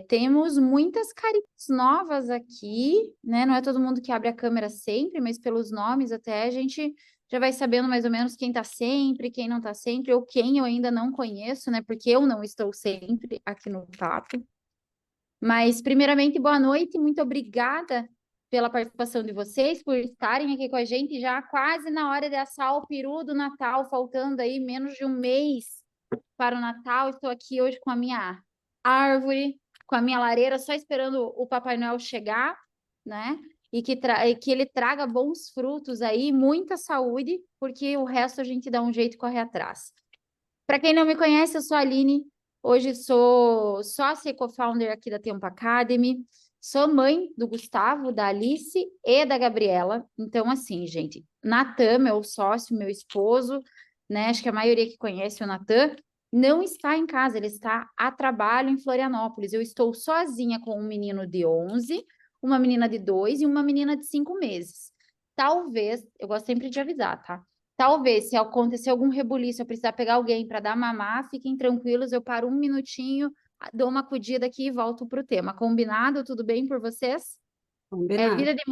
Temos muitas carinhas novas aqui, né? Não é todo mundo que abre a câmera sempre, mas pelos nomes até a gente já vai sabendo mais ou menos quem tá sempre, quem não tá sempre, ou quem eu ainda não conheço, né? Porque eu não estou sempre aqui no papo. Mas, primeiramente, boa noite, muito obrigada pela participação de vocês, por estarem aqui com a gente já quase na hora de assar o peru do Natal, faltando aí menos de um mês para o Natal. Estou aqui hoje com a minha árvore, com a minha lareira, só esperando o Papai Noel chegar, né? E que ele traga bons frutos aí, muita saúde, porque o resto a gente dá um jeito e corre atrás. Para quem não me conhece, eu sou a Aline. Hoje sou sócia e co-founder aqui da Tempo Academy. Sou mãe do Gustavo, da Alice e da Gabriela. Então, assim, gente, Natan, meu sócio, meu esposo, né? Acho que a maioria que conhece o Natan, não está em casa, ele está a trabalho em Florianópolis. Eu estou sozinha com um menino de 11, uma menina de 2 e uma menina de 5 meses. Talvez, eu gosto sempre de avisar, tá? Talvez, se acontecer algum rebuliço, eu precisar pegar alguém para dar mamar, fiquem tranquilos, eu paro um minutinho, dou uma acudida aqui e volto para o tema. Combinado? Tudo bem por vocês? É Combinado. vida de,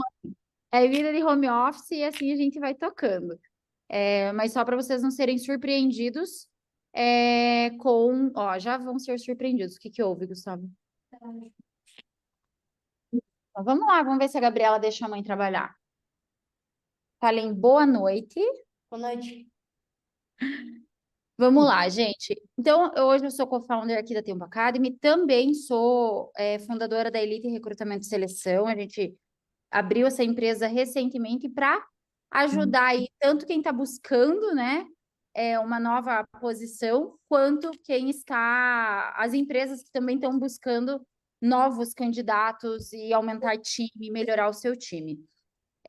é vida de home office e assim a gente vai tocando. Mas só para vocês não serem surpreendidos Ó, já vão ser surpreendidos. O que que houve, Gustavo? Então, vamos lá, vamos ver se a Gabriela deixa a mãe trabalhar. Falem boa noite. Boa noite. Vamos lá, gente. Então, hoje eu sou co-founder aqui da Tempo Academy, também sou fundadora da Elite Recrutamento e Seleção. A gente abriu essa empresa recentemente para ajudar aí tanto quem está buscando, né, uma nova posição, quanto quem está, as empresas que também estão buscando novos candidatos e aumentar time, melhorar o seu time.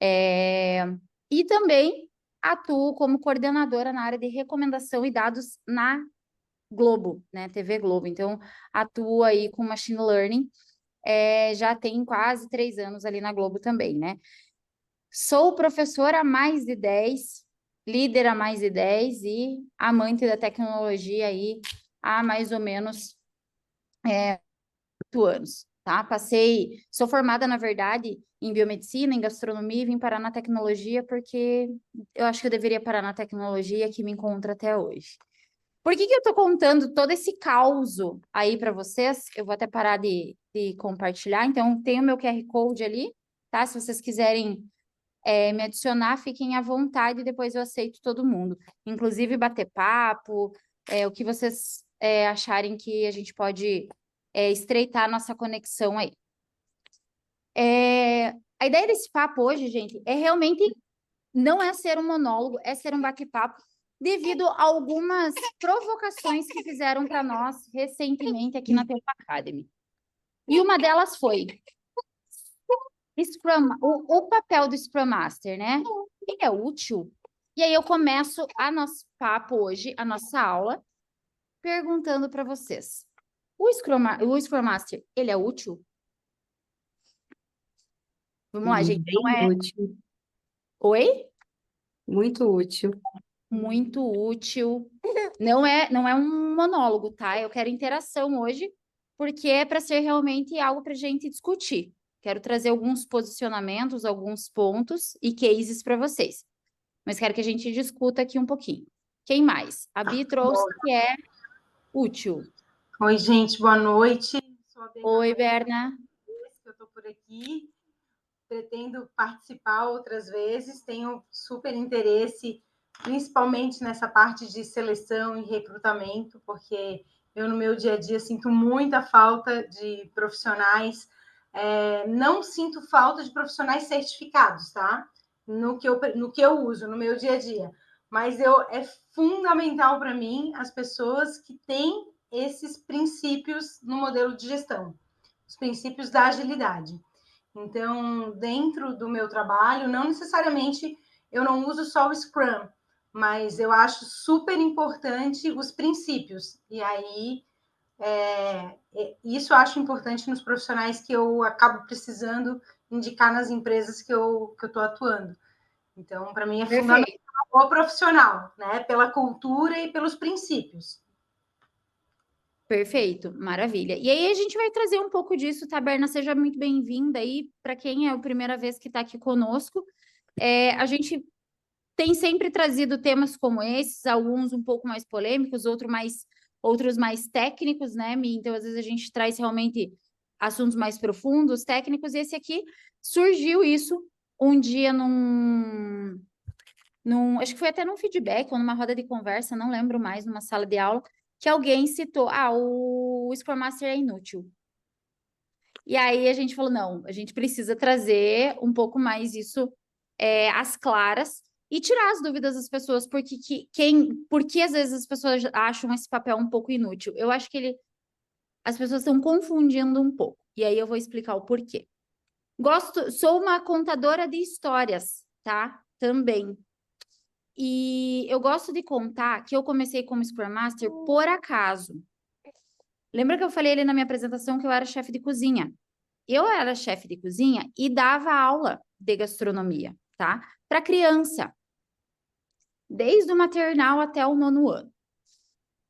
E também atuo como coordenadora na área de recomendação e dados na Globo, né, TV Globo. Então, atuo aí com machine learning, já tem quase 3 anos ali na Globo também, né? Sou professora há mais de 10, líder há mais de 10 e amante da tecnologia aí há mais ou menos 8 anos, tá? Sou formada, na verdade, em biomedicina, em gastronomia e vim parar na tecnologia porque eu acho que eu deveria parar na tecnologia que me encontra até hoje. Por que que eu tô contando todo esse caos aí para vocês? Eu vou até parar de compartilhar. Então, tem o meu QR Code ali, tá? Se vocês quiserem me adicionar, fiquem à vontade, depois eu aceito todo mundo. Inclusive, bater papo, o que vocês acharem que a gente pode estreitar a nossa conexão aí. A ideia desse papo hoje, gente, é realmente não é ser um monólogo, é ser um bate-papo, devido a algumas provocações que fizeram para nós recentemente aqui na Tempo Academy. E uma delas foi o papel do Scrum Master, né? Ele é útil? E aí eu começo a nosso papo hoje, a nossa aula, perguntando para vocês. O Scrum Master, ele é útil? Vamos lá, gente. Não Bem é... útil, Oi? muito útil. Muito útil. Não é um monólogo, tá? Eu quero interação hoje, porque é para ser realmente algo para a gente discutir. Quero trazer alguns posicionamentos, alguns pontos e cases para vocês. Mas quero que a gente discuta aqui um pouquinho. Quem mais? A Bi trouxe que é útil. Oi, gente, boa noite. Sou a Oi, Bernadette, Berna. que eu estou por aqui. Pretendo participar outras vezes, tenho super interesse, principalmente nessa parte de seleção e recrutamento, porque eu, no meu dia a dia, sinto muita falta de profissionais. Não sinto falta de profissionais certificados, tá? No que eu uso no meu dia a dia. Mas é fundamental para mim as pessoas que têm esses princípios no modelo de gestão, os princípios da agilidade. Então, dentro do meu trabalho, não necessariamente eu não uso só o Scrum, mas eu acho super importante os princípios. E aí, isso eu acho importante nos profissionais que eu acabo precisando indicar nas empresas que eu estou atuando. Então, para mim é fundamental. Perfeito. boa profissional, né? Pela cultura e pelos princípios. Perfeito, maravilha. E aí a gente vai trazer um pouco disso, tá, Berna? Seja muito bem-vinda aí, para quem é a primeira vez que está aqui conosco. A gente tem sempre trazido temas como esses, alguns um pouco mais polêmicos, outros mais técnicos, né, Mi? Então, às vezes a gente traz realmente assuntos mais profundos, técnicos, e esse aqui surgiu isso um dia acho que foi até num feedback ou numa roda de conversa, não lembro mais, numa sala de aula, que alguém citou, o Scrum Master é inútil. E aí a gente falou, não, a gente precisa trazer um pouco mais isso às claras e tirar as dúvidas das pessoas, porque às vezes as pessoas acham esse papel um pouco inútil. Eu acho que as pessoas estão confundindo um pouco. E aí eu vou explicar o porquê. Sou uma contadora de histórias, tá? Também. E eu gosto de contar que eu comecei como Scrum Master por acaso. Lembra que eu falei ali na minha apresentação que eu era chefe de cozinha? Eu era chefe de cozinha e dava aula de gastronomia, tá? Para criança, desde o maternal até o 9º ano.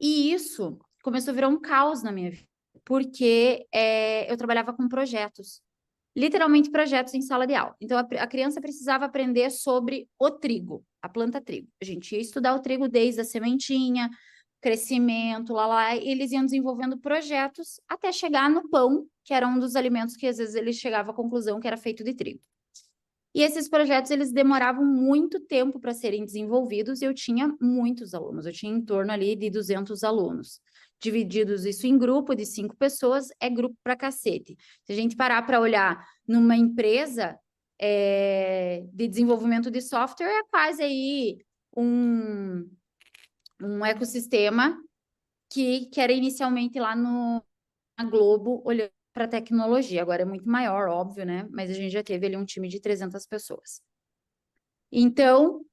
E isso começou a virar um caos na minha vida, porque eu trabalhava com projetos, literalmente projetos em sala de aula. Então, a criança precisava aprender sobre o trigo, a planta trigo. A gente ia estudar o trigo desde a sementinha, crescimento, e eles iam desenvolvendo projetos até chegar no pão, que era um dos alimentos que às vezes eles chegavam à conclusão que era feito de trigo. E esses projetos, eles demoravam muito tempo para serem desenvolvidos e eu tinha muitos alunos, eu tinha em torno ali de 200 alunos. Divididos isso em grupo de 5 pessoas, é grupo pra cacete. Se a gente parar para olhar numa empresa de desenvolvimento de software, é quase aí um ecossistema que era inicialmente lá na Globo, olhando para a tecnologia. Agora é muito maior, óbvio, né? Mas a gente já teve ali um time de 300 pessoas. Então,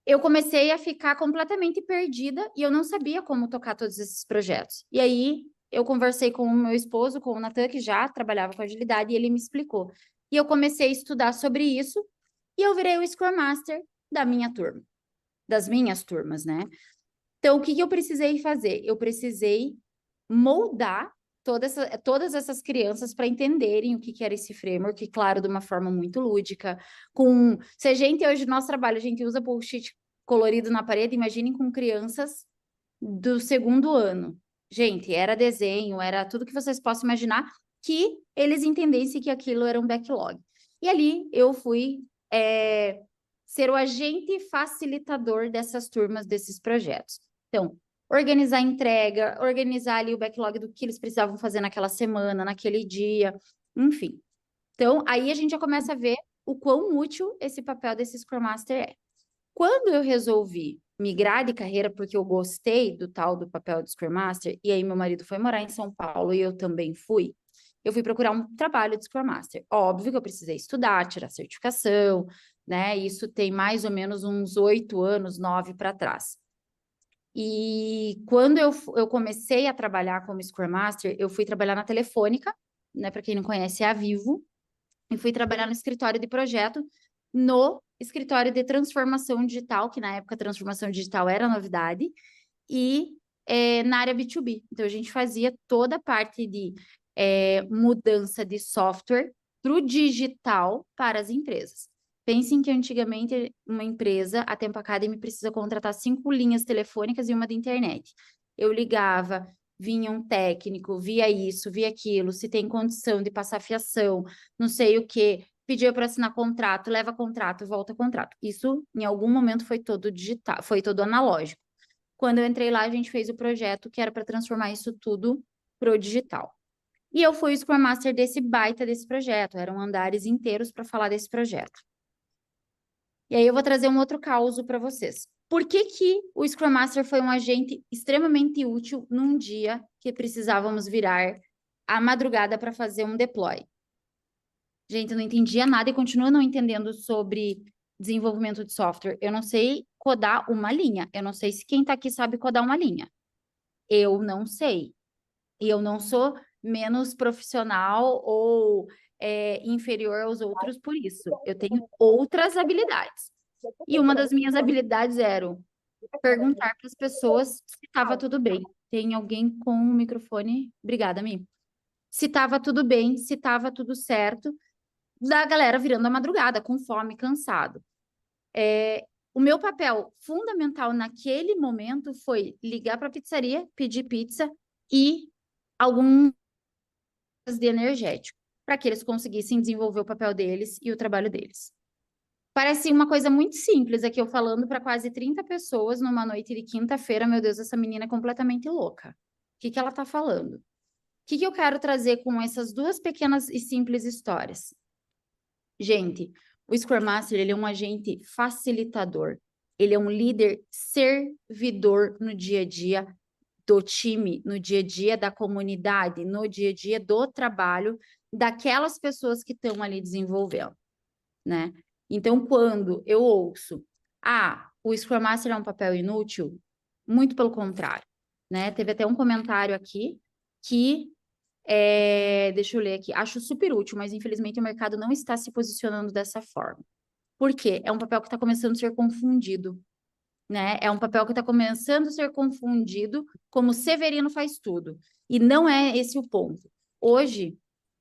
eu comecei a ficar completamente perdida e eu não sabia como tocar todos esses projetos. E aí, eu conversei com o meu esposo, com o Natan, que já trabalhava com agilidade, e ele me explicou. E eu comecei a estudar sobre isso e eu virei o Scrum Master da minha turma, das minhas turmas, né? Então, o que eu precisei fazer? Eu precisei moldar todas essas crianças para entenderem o que era esse framework, claro, de uma forma muito lúdica. Se a gente hoje, no nosso trabalho, a gente usa post-it colorido na parede, imaginem com crianças do 2º ano. Gente, era desenho, era tudo que vocês possam imaginar, que eles entendessem que aquilo era um backlog. E ali eu fui ser o agente facilitador dessas turmas, desses projetos. Então, organizar a entrega, organizar ali o backlog do que eles precisavam fazer naquela semana, naquele dia, enfim. Então, aí a gente já começa a ver o quão útil esse papel desse Scrum Master é. Quando eu resolvi migrar de carreira, porque eu gostei do papel de Scrum Master, e aí meu marido foi morar em São Paulo e eu também fui, eu fui procurar um trabalho de Scrum Master. Óbvio que eu precisei estudar, tirar certificação, né? Isso tem mais ou menos uns 8 anos, 9 para trás. E quando eu comecei a trabalhar como Scrum Master, eu fui trabalhar na Telefônica, né? Para quem não conhece, é a Vivo, e fui trabalhar no escritório de projeto, no escritório de transformação digital, que na época a transformação digital era novidade, e na área B2B. Então, a gente fazia toda a parte de mudança de software para o digital para as empresas. Pensem que antigamente uma empresa, a Tempo Academy, precisa contratar 5 linhas telefônicas e uma de internet. Eu ligava, vinha um técnico, via isso, via aquilo, se tem condição de passar fiação, não sei o quê, pediu para assinar contrato, leva contrato, volta contrato. Isso, em algum momento, foi todo digital, foi todo analógico. Quando eu entrei lá, a gente fez o projeto que era para transformar isso tudo pro digital. E eu fui o Scrum Master desse projeto, eram andares inteiros para falar desse projeto. E aí eu vou trazer um outro caso para vocês. Por que o Scrum Master foi um agente extremamente útil num dia que precisávamos virar à madrugada para fazer um deploy? Gente, eu não entendia nada e continuo não entendendo sobre desenvolvimento de software. Eu não sei codar uma linha. Eu não sei se quem está aqui sabe codar uma linha. Eu não sei. E eu não sou menos profissional ou inferior aos outros por isso. Eu tenho outras habilidades. E uma das minhas habilidades era perguntar para as pessoas se estava tudo bem. Tem alguém com o microfone? Obrigada, Mi. Se estava tudo bem, se estava tudo certo, da galera virando a madrugada, com fome, cansado. O meu papel fundamental naquele momento foi ligar para a pizzaria, pedir pizza e alguns de energético, para que eles conseguissem desenvolver o papel deles e o trabalho deles. Parece uma coisa muito simples aqui, eu falando para quase 30 pessoas numa noite de quinta-feira. Meu Deus, essa menina é completamente louca. O que ela está falando? O que eu quero trazer com essas duas pequenas e simples histórias? Gente, o Scrum Master, ele é um agente facilitador. Ele é um líder servidor no dia a dia do time, no dia a dia da comunidade, no dia a dia do trabalho daquelas pessoas que estão ali desenvolvendo, né? Então, quando eu ouço, o Scrum Master é um papel inútil, muito pelo contrário, né? Teve até um comentário aqui que, deixa eu ler aqui, acho super útil, mas infelizmente o mercado não está se posicionando dessa forma. Por quê? É um papel que está começando a ser confundido, né? É um papel que está começando a ser confundido como Severino faz tudo. E não é esse o ponto. Hoje,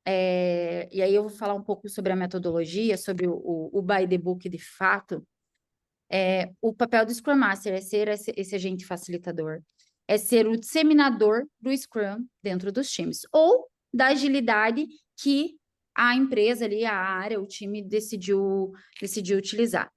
e aí eu vou falar um pouco sobre a metodologia, sobre o by the book de fato. O papel do Scrum Master é ser esse agente facilitador, é ser o disseminador do Scrum dentro dos times, ou da agilidade que a empresa ali, a área, o time decidiu utilizar.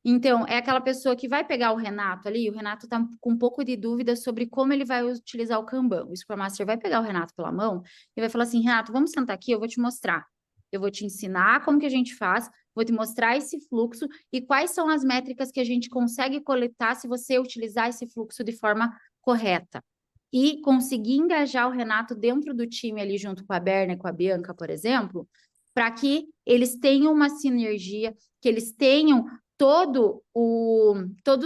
Então, é aquela pessoa que vai pegar o Renato ali, o Renato está com um pouco de dúvida sobre como ele vai utilizar o Kanban. O Scrum Master vai pegar o Renato pela mão e vai falar assim, Renato, vamos sentar aqui, eu vou te mostrar. Eu vou te ensinar como que a gente faz, vou te mostrar esse fluxo e quais são as métricas que a gente consegue coletar se você utilizar esse fluxo de forma correta. E conseguir engajar o Renato dentro do time ali junto com a Berna e com a Bianca, por exemplo, para que eles tenham uma sinergia, que eles tenham todos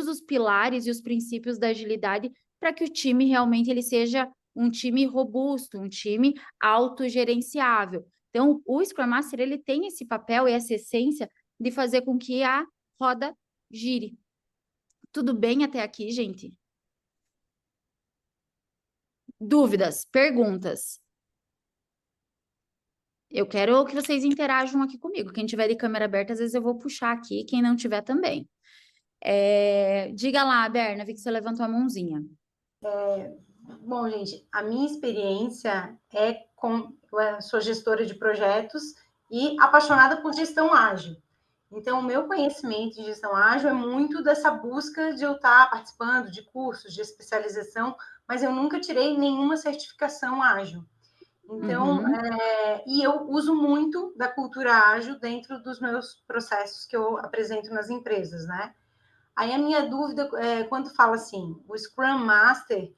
os pilares e os princípios da agilidade para que o time realmente ele seja um time robusto, um time autogerenciável. Então, o Scrum Master ele tem esse papel e essa essência de fazer com que a roda gire. Tudo bem até aqui, gente? Dúvidas, perguntas? Eu quero que vocês interajam aqui comigo. Quem tiver de câmera aberta, às vezes eu vou puxar aqui, quem não tiver também. Diga lá, Berna, vi que você levantou a mãozinha. Bom, gente, a minha experiência eu sou gestora de projetos e apaixonada por gestão ágil. Então, o meu conhecimento em gestão ágil é muito dessa busca de eu estar participando de cursos de especialização, mas eu nunca tirei nenhuma certificação ágil. Então, e eu uso muito da cultura ágil dentro dos meus processos que eu apresento nas empresas, né? Aí a minha dúvida é quando fala assim, o Scrum Master,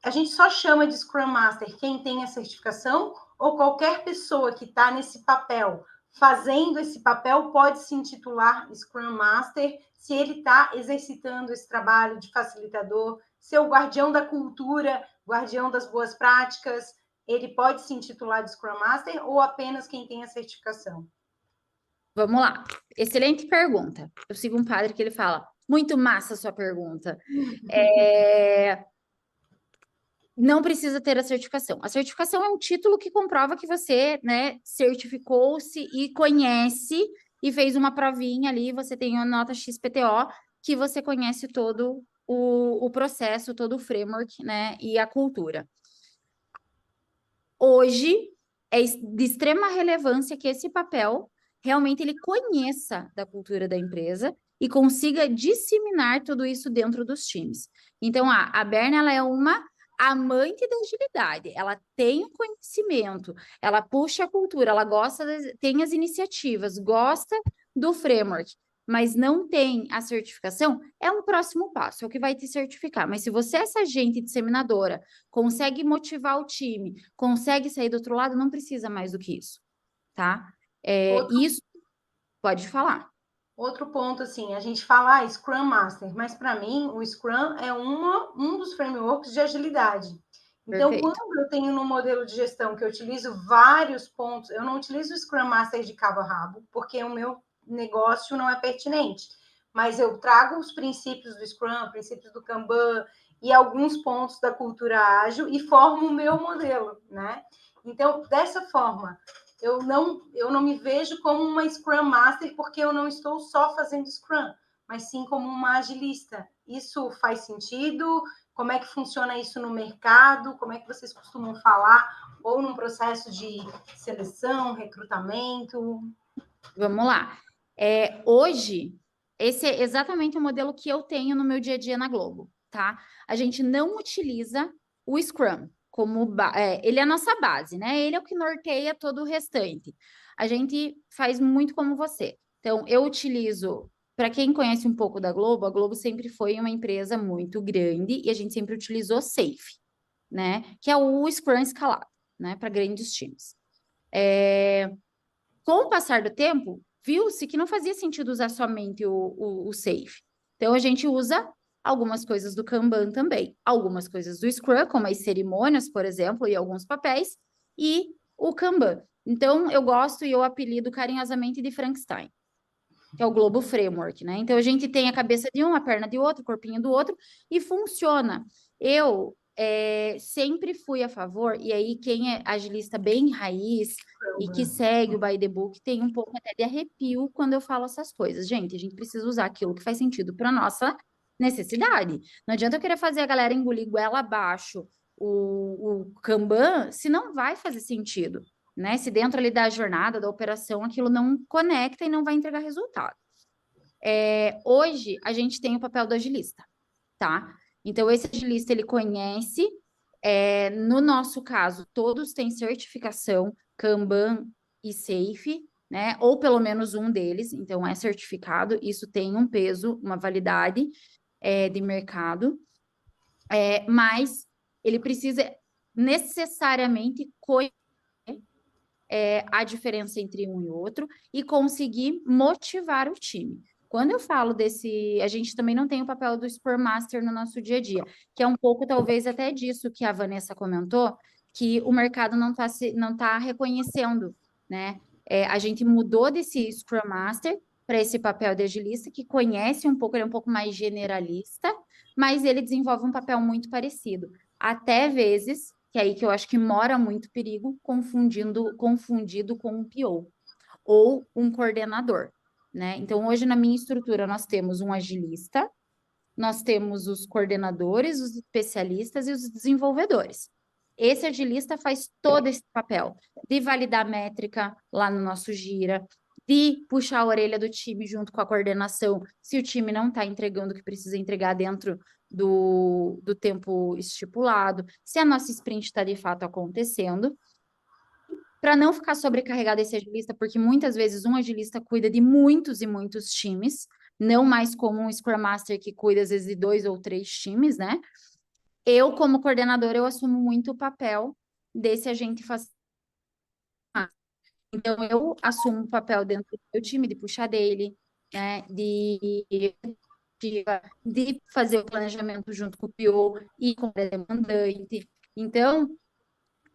a gente só chama de Scrum Master quem tem a certificação ou qualquer pessoa que está nesse papel, fazendo esse papel, pode se intitular Scrum Master se ele está exercitando esse trabalho de facilitador, ser o guardião da cultura, guardião das boas práticas, ele pode se intitular de Scrum Master ou apenas quem tem a certificação? Vamos lá. Excelente pergunta. Eu sigo um padre que ele fala, muito massa a sua pergunta. Não precisa ter a certificação. A certificação é um título que comprova que você, né, certificou-se e conhece e fez uma provinha ali, você tem uma nota XPTO, que você conhece todo o processo, todo o framework, né, e a cultura. Hoje, é de extrema relevância que esse papel realmente ele conheça da cultura da empresa e consiga disseminar tudo isso dentro dos times. Então, a Berna, ela é uma amante da agilidade, ela tem o conhecimento, ela puxa a cultura, ela gosta, tem as iniciativas, gosta do framework, mas não tem a certificação, é um próximo passo, é o que vai te certificar. Mas se você é essa agente disseminadora, consegue motivar o time, consegue sair do outro lado, não precisa mais do que isso, tá? Isso, pode falar. Outro ponto, assim, a gente fala Scrum Master, mas para mim o Scrum é um dos frameworks de agilidade. Então, Perfeito. quando eu tenho no modelo de gestão que eu utilizo vários pontos, eu não utilizo o Scrum Master de cabo a rabo, porque o meu negócio não é pertinente. mas eu trago os princípios do Scrum, princípios do Kanban e alguns pontos da cultura ágil e formo o meu modelo, né? Então, dessa forma, eu não me vejo como uma Scrum Master porque eu não estou só fazendo Scrum, mas sim como uma agilista. Isso faz sentido? Como é que funciona isso no mercado? Como é que vocês costumam falar? Ou num processo de seleção, recrutamento? Vamos lá. Hoje, esse é exatamente o modelo que eu tenho no meu dia a dia na Globo, tá? A gente não utiliza o Scrum como ele é a nossa base, né? Ele é o que norteia todo o restante. A gente faz muito como você. Então, eu utilizo, para quem conhece um pouco da Globo, a Globo sempre foi uma empresa muito grande e a gente sempre utilizou SAFe, né? Que é o Scrum escalado, né? Para grandes times. Com o passar do tempo, viu-se que não fazia sentido usar somente o SAFe. Então, a gente usa algumas coisas do Kanban também, algumas coisas do Scrum, como as cerimônias, por exemplo, e alguns papéis, e o Kanban. Então, eu gosto e eu apelido carinhosamente de Frankenstein, que é o Globo Framework, né? Então, a gente tem a cabeça de um, a perna de outro, o corpinho do outro, e funciona. Eu sempre fui a favor, e aí quem é agilista bem raiz e que segue o by the book tem um pouco até de arrepio quando eu falo essas coisas. Gente, a gente precisa usar aquilo que faz sentido para nossa necessidade. Não adianta eu querer fazer a galera engolir goela abaixo o Kanban, se não vai fazer sentido, né? Se dentro ali da jornada, da operação, aquilo não conecta e não vai entregar resultado. Hoje, a gente tem o papel do agilista, tá? Então, esse agilista, ele conhece, no nosso caso, todos têm certificação Kanban e SAFe, né? Ou pelo menos um deles, então é certificado, isso tem um peso, uma validade de mercado, mas ele precisa necessariamente conhecer a diferença entre um e outro e conseguir motivar o time. Quando eu falo desse, a gente também não tem o papel do Scrum Master no nosso dia a dia, que é um pouco talvez até disso que a Vanessa comentou, que o mercado não tá reconhecendo, né? A gente mudou desse Scrum Master para esse papel de agilista, que conhece um pouco, ele é um pouco mais generalista, mas ele desenvolve um papel muito parecido. Até vezes que é aí que eu acho que mora muito perigo, confundido com um PO ou um coordenador, né? Então, hoje na minha estrutura nós temos um agilista, nós temos os coordenadores, os especialistas e os desenvolvedores. Esse agilista faz todo esse papel de validar métrica lá no nosso Gira, de puxar a orelha do time junto com a coordenação, se o time não está entregando o que precisa entregar dentro do tempo estipulado, se a nossa sprint está de fato acontecendo, para não ficar sobrecarregado esse agilista, porque muitas vezes um agilista cuida de muitos e muitos times, não mais como um Scrum Master que cuida às vezes de 2 ou 3 times, né? Eu, como coordenadora, eu assumo muito o papel desse agente facilitador. Então, eu assumo o papel dentro do meu time de puxar dele, né? De fazer o planejamento junto com o PO e com o demandante. Então,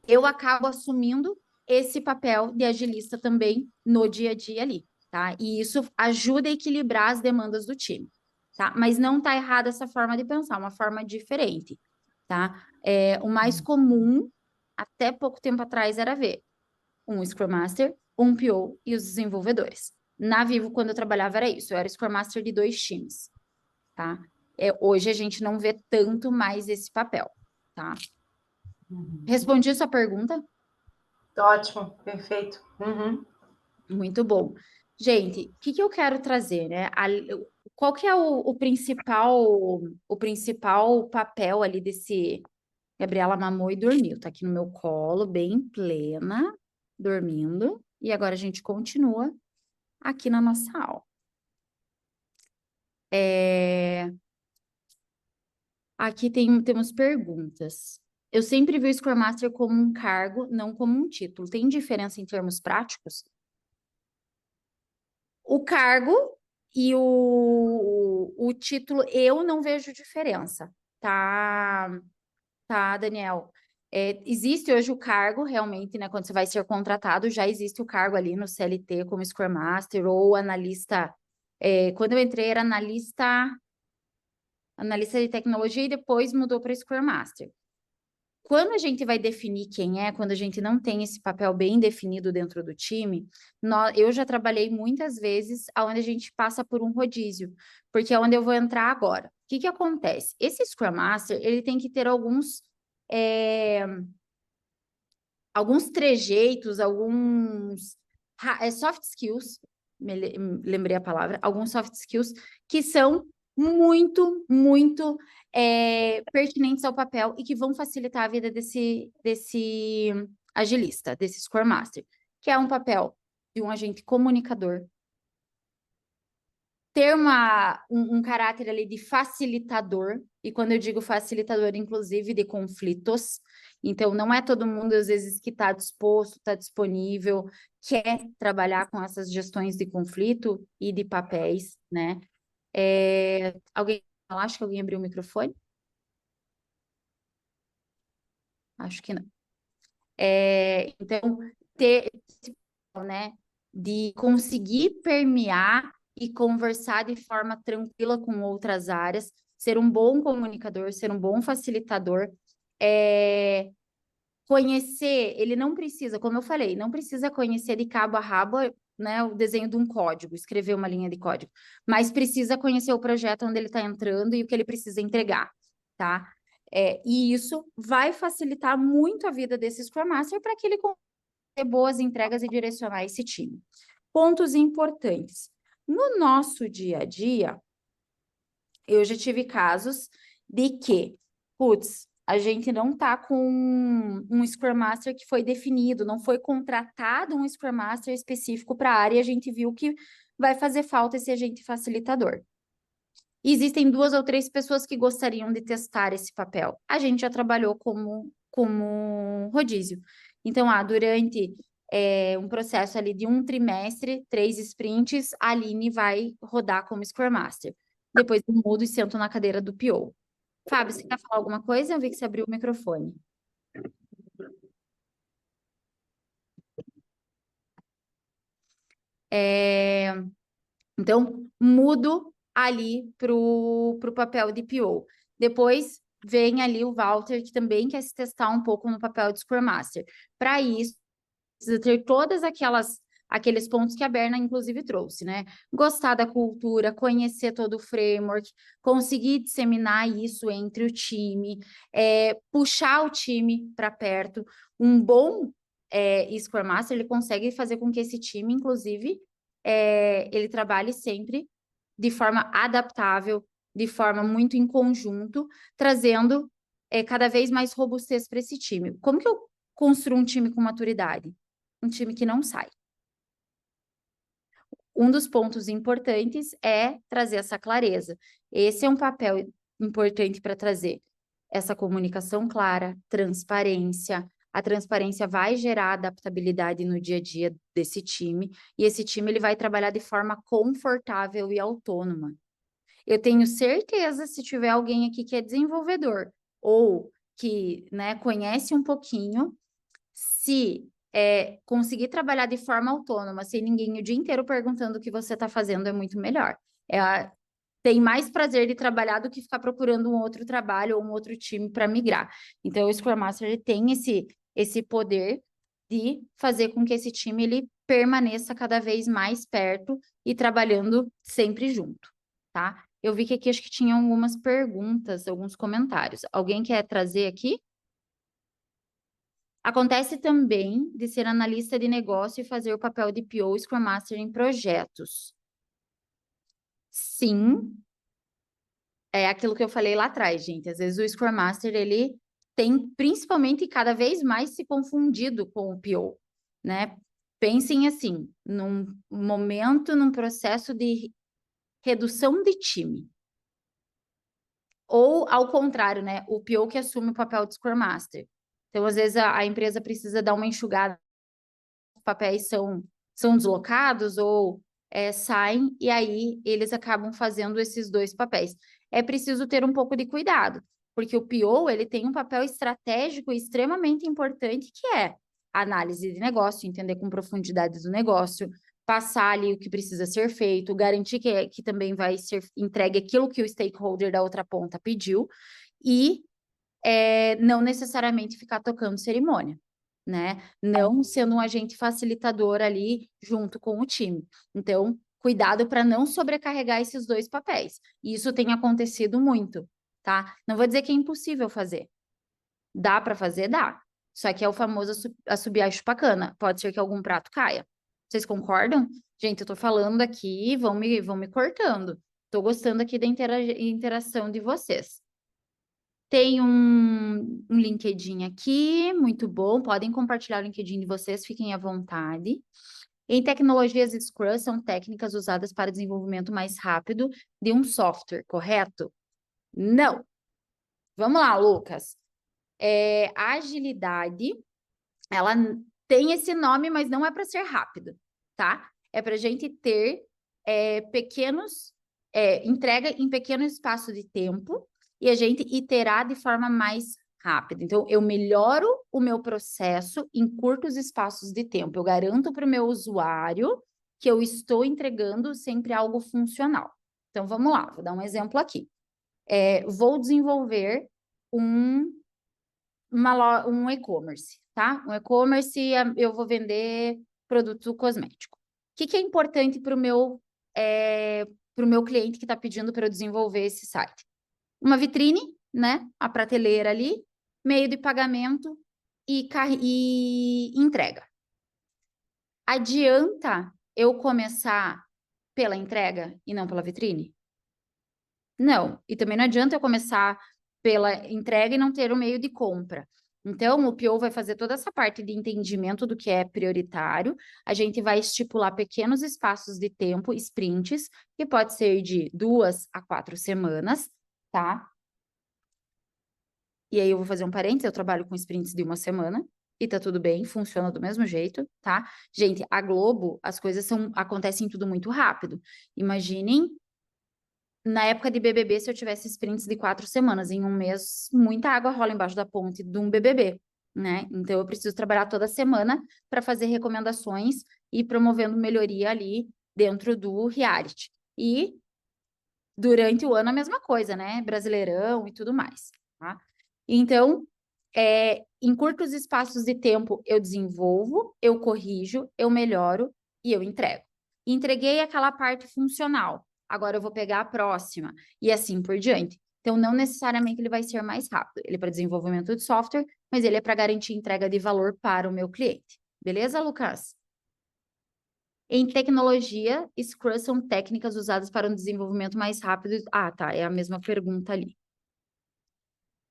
eu acabo assumindo esse papel de agilista também no dia a dia ali, tá? E isso ajuda a equilibrar as demandas do time, tá? Mas não tá errada essa forma de pensar, uma forma diferente, tá? O mais comum, até pouco tempo atrás, era ver um Scrum Master, um PO e os desenvolvedores. Na Vivo, quando eu trabalhava, era isso. Eu era Scrum Master de 2 times, tá? Hoje a gente não vê tanto mais esse papel, tá? Respondi a sua pergunta? Ótimo, perfeito. Uhum. Muito bom. Gente, o que eu quero trazer, né? Qual que é o principal papel ali desse... Gabriela mamou e dormiu, tá aqui no meu colo, bem plena, dormindo. E agora a gente continua aqui na nossa aula. Aqui temos perguntas. Eu sempre vi o Scrum Master como um cargo, não como um título. Tem diferença em termos práticos? O cargo e o título, eu não vejo diferença, tá, Daniel? Existe hoje o cargo, realmente, né? Quando você vai ser contratado, já existe o cargo ali no CLT como Scrum Master ou analista Quando eu entrei, era analista de tecnologia e depois mudou para Scrum Master. Quando a gente vai definir quem é, quando a gente não tem esse papel bem definido dentro do time, eu já trabalhei muitas vezes onde a gente passa por um rodízio, porque é onde eu vou entrar agora. O que que acontece? Esse Scrum Master, ele tem que ter alguns trejeitos, alguns soft skills, lembrei a palavra, alguns soft skills que são muito, muito pertinentes ao papel e que vão facilitar a vida desse agilista, desse Scrum Master, que é um papel de um agente comunicador, ter um caráter ali de facilitador, e quando eu digo facilitador, inclusive de conflitos, então não é todo mundo, às vezes, que está disposto, está disponível, quer trabalhar com essas gestões de conflito e de papéis, né? Acho que alguém abriu o microfone? Acho que não. Então, ter, né, de conseguir permear e conversar de forma tranquila com outras áreas, ser um bom comunicador, ser um bom facilitador, conhecer, ele não precisa, como eu falei, não precisa conhecer de cabo a rabo, né, o desenho de um código, escrever uma linha de código, mas precisa conhecer o projeto onde ele está entrando e o que ele precisa entregar, tá? E isso vai facilitar muito a vida desse Scrum Master para que ele consiga ter boas entregas e direcionar esse time. Pontos importantes. No nosso dia a dia, eu já tive casos de que, putz, a gente não está com um Scrum Master que foi definido, não foi contratado um Scrum Master específico para a área, e a gente viu que vai fazer falta esse agente facilitador. Existem 2 ou 3 pessoas que gostariam de testar esse papel. A gente já trabalhou como rodízio. Então, durante um processo ali de um trimestre, 3 sprints, a Aline vai rodar como Scrum Master. Depois eu mudo e sento na cadeira do PO. Fábio, você quer falar alguma coisa? Eu vi que você abriu o microfone. Então, mudo ali para o papel de PO. Depois vem ali o Walter, que também quer se testar um pouco no papel de Scrum Master. Para isso, precisa ter todas aqueles pontos que a Berna, inclusive, trouxe, né? Gostar da cultura, conhecer todo o framework, conseguir disseminar isso entre o time, puxar o time para perto. Um bom Scrum Master, ele consegue fazer com que esse time, inclusive, ele trabalhe sempre de forma adaptável, de forma muito em conjunto, trazendo cada vez mais robustez para esse time. Como que eu construo um time com maturidade? Um time que não sai. Um dos pontos importantes é trazer essa clareza. Esse é um papel importante para trazer essa comunicação clara, transparência. A transparência vai gerar adaptabilidade no dia a dia desse time, e esse time ele vai trabalhar de forma confortável e autônoma. Eu tenho certeza, se tiver alguém aqui que é desenvolvedor ou que, né, conhece um pouquinho, se conseguir trabalhar de forma autônoma, sem ninguém o dia inteiro perguntando o que você está fazendo, é muito melhor. Tem mais prazer de trabalhar do que ficar procurando um outro trabalho ou um outro time para migrar. Então, o Scrum Master ele tem esse poder de fazer com que esse time ele permaneça cada vez mais perto e trabalhando sempre junto, tá? Eu vi que aqui acho que tinha algumas perguntas, alguns comentários. Alguém quer trazer aqui? Acontece também de ser analista de negócio e fazer o papel de PO Scrum Master em projetos. Sim, é aquilo que eu falei lá atrás, gente. Às vezes o Scrum Master, ele tem principalmente cada vez mais se confundido com o PO, né? Pensem assim, num momento, num processo de redução de time. Ou, ao contrário, né? O PO que assume o papel de Scrum Master. Então, às vezes, a empresa precisa dar uma enxugada, os papéis são deslocados ou saem, e aí eles acabam fazendo esses 2 papéis. É preciso ter um pouco de cuidado, porque o PO, ele tem um papel estratégico extremamente importante, que é a análise de negócio, entender com profundidade do negócio, passar ali o que precisa ser feito, garantir que também vai ser entregue aquilo que o stakeholder da outra ponta pediu, e não necessariamente ficar tocando cerimônia, né? Não sendo um agente facilitador ali junto com o time. Então, cuidado para não sobrecarregar esses dois papéis. E isso tem acontecido muito, tá? Não vou dizer que é impossível fazer. Dá para fazer? Dá. Só que é o famoso assobiar e chupar cana. Pode ser que algum prato caia. Vocês concordam? Gente, eu tô falando aqui, vão me cortando. Tô gostando aqui da interação de vocês. Tem um LinkedIn aqui, muito bom. Podem compartilhar o LinkedIn de vocês, fiquem à vontade. Em tecnologias Scrum, são técnicas usadas para desenvolvimento mais rápido de um software, correto? Não. Vamos lá, Lucas. A agilidade, ela tem esse nome, mas não é para ser rápido, tá? É para a gente ter entrega em pequeno espaço de tempo e a gente iterar de forma mais rápida. Então, eu melhoro o meu processo em curtos espaços de tempo. Eu garanto para o meu usuário que eu estou entregando sempre algo funcional. Então, vamos lá, vou dar um exemplo aqui. Vou desenvolver um e-commerce, tá? Um e-commerce, eu vou vender produto cosmético. O que é importante para o meu cliente que está pedindo para eu desenvolver esse site? Uma vitrine, né? A prateleira ali, meio de pagamento e entrega. Adianta eu começar pela entrega e não pela vitrine? Não. E também não adianta eu começar pela entrega e não ter o meio de compra. Então, o PO vai fazer toda essa parte de entendimento do que é prioritário. A gente vai estipular pequenos espaços de tempo, sprints, que pode ser de 2 a 4 semanas, tá? E aí eu vou fazer um parênteses, eu trabalho com sprints de 1 semana, e tá tudo bem, funciona do mesmo jeito, tá? Gente, a Globo, as coisas acontecem tudo muito rápido. Imaginem na época de BBB, se eu tivesse sprints de 4 semanas, em um mês, muita água rola embaixo da ponte de um BBB, né? Então, eu preciso trabalhar toda semana para fazer recomendações e promovendo melhoria ali dentro do reality. E durante o ano a mesma coisa, né? Brasileirão e tudo mais, tá? Então, em curtos espaços de tempo, eu desenvolvo, eu corrijo, eu melhoro e eu entrego. Entreguei aquela parte funcional. Agora eu vou pegar a próxima e assim por diante. Então, não necessariamente ele vai ser mais rápido. Ele é para desenvolvimento de software, mas ele é para garantir entrega de valor para o meu cliente. Beleza, Lucas? Em tecnologia, Scrum são técnicas usadas para um desenvolvimento mais rápido. Ah, tá. É a mesma pergunta ali.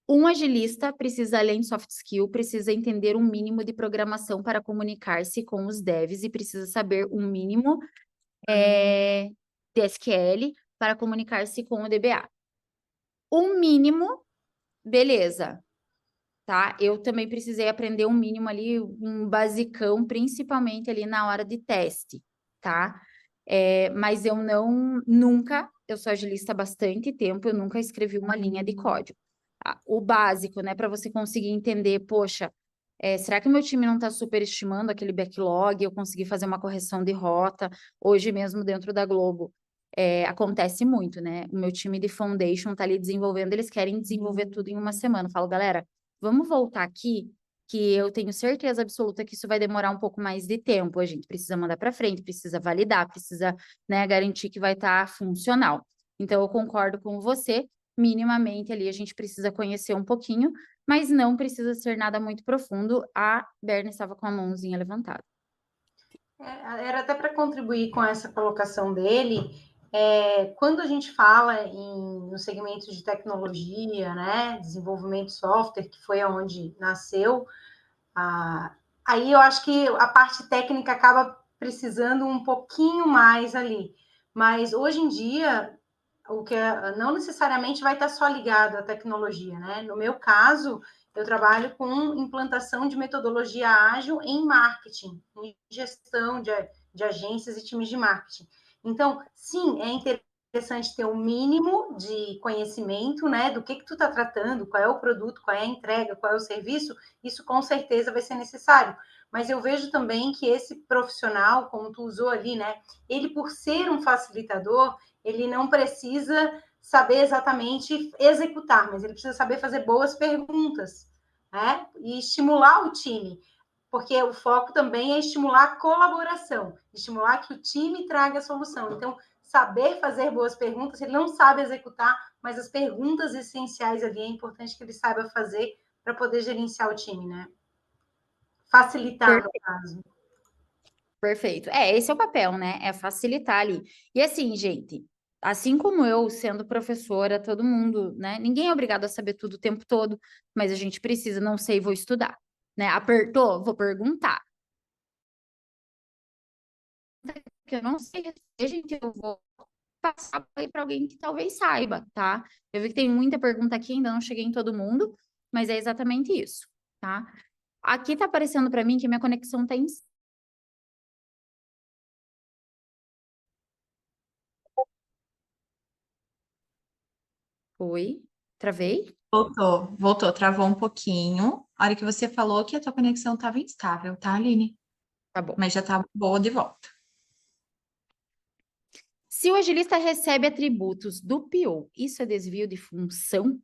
Um agilista precisa, além de soft skill, precisa entender um mínimo de programação para comunicar-se com os devs e precisa saber um mínimo de SQL para comunicar-se com o DBA. Um mínimo, beleza, tá? Eu também precisei aprender um mínimo ali, um basicão, principalmente ali na hora de teste, tá? Mas eu eu sou agilista há bastante tempo, eu nunca escrevi uma linha de código. O básico, né, para você conseguir entender, poxa, será que o meu time não está superestimando aquele backlog? Eu consegui fazer uma correção de rota. Hoje mesmo, dentro da Globo, acontece muito, né? O meu time de foundation está ali desenvolvendo, eles querem desenvolver tudo em uma semana. Eu falo, galera, vamos voltar aqui, que eu tenho certeza absoluta que isso vai demorar um pouco mais de tempo. A gente precisa mandar para frente, precisa validar, precisa, né, garantir que vai estar funcional. Então, eu concordo com você. Minimamente ali a gente precisa conhecer um pouquinho, mas não precisa ser nada muito profundo. A Berna estava com a mãozinha levantada. Era até para contribuir com essa colocação dele. Quando a gente fala no segmento de tecnologia, né, desenvolvimento de software, que foi onde nasceu, aí eu acho que a parte técnica acaba precisando um pouquinho mais ali. Mas hoje em dia, o que não necessariamente vai estar só ligado à tecnologia, né? No meu caso, eu trabalho com implantação de metodologia ágil em marketing, em gestão de agências e times de marketing. Então, sim, é interessante interessante ter o mínimo de conhecimento, né, do que tu está tratando, qual é o produto, qual é a entrega, qual é o serviço, isso com certeza vai ser necessário. Mas eu vejo também que esse profissional, como tu usou ali, né, ele por ser um facilitador, ele não precisa saber exatamente executar, mas ele precisa saber fazer boas perguntas, né, e estimular o time, porque o foco também é estimular a colaboração, estimular que o time traga a solução. Então, saber fazer boas perguntas, ele não sabe executar, mas as perguntas essenciais ali é importante que ele saiba fazer para poder gerenciar o time, né? Facilitar, no caso. Perfeito. Esse é o papel, né? É facilitar ali. E assim, gente, assim como eu, sendo professora, todo mundo, né? Ninguém é obrigado a saber tudo o tempo todo, mas a gente precisa, não sei, vou estudar, né? Apertou, vou perguntar. Que eu não sei, gente, eu vou passar para alguém que talvez saiba, tá? Eu vi que tem muita pergunta aqui, ainda não cheguei em todo mundo, mas é exatamente isso, tá? Aqui tá aparecendo para mim que minha conexão tá em... Oi, travei? Voltou, travou um pouquinho. A hora que você falou que a tua conexão estava instável, tá, Aline? Tá bom. Mas já tá boa de volta. Se o agilista recebe atributos do PO, isso é desvio de função?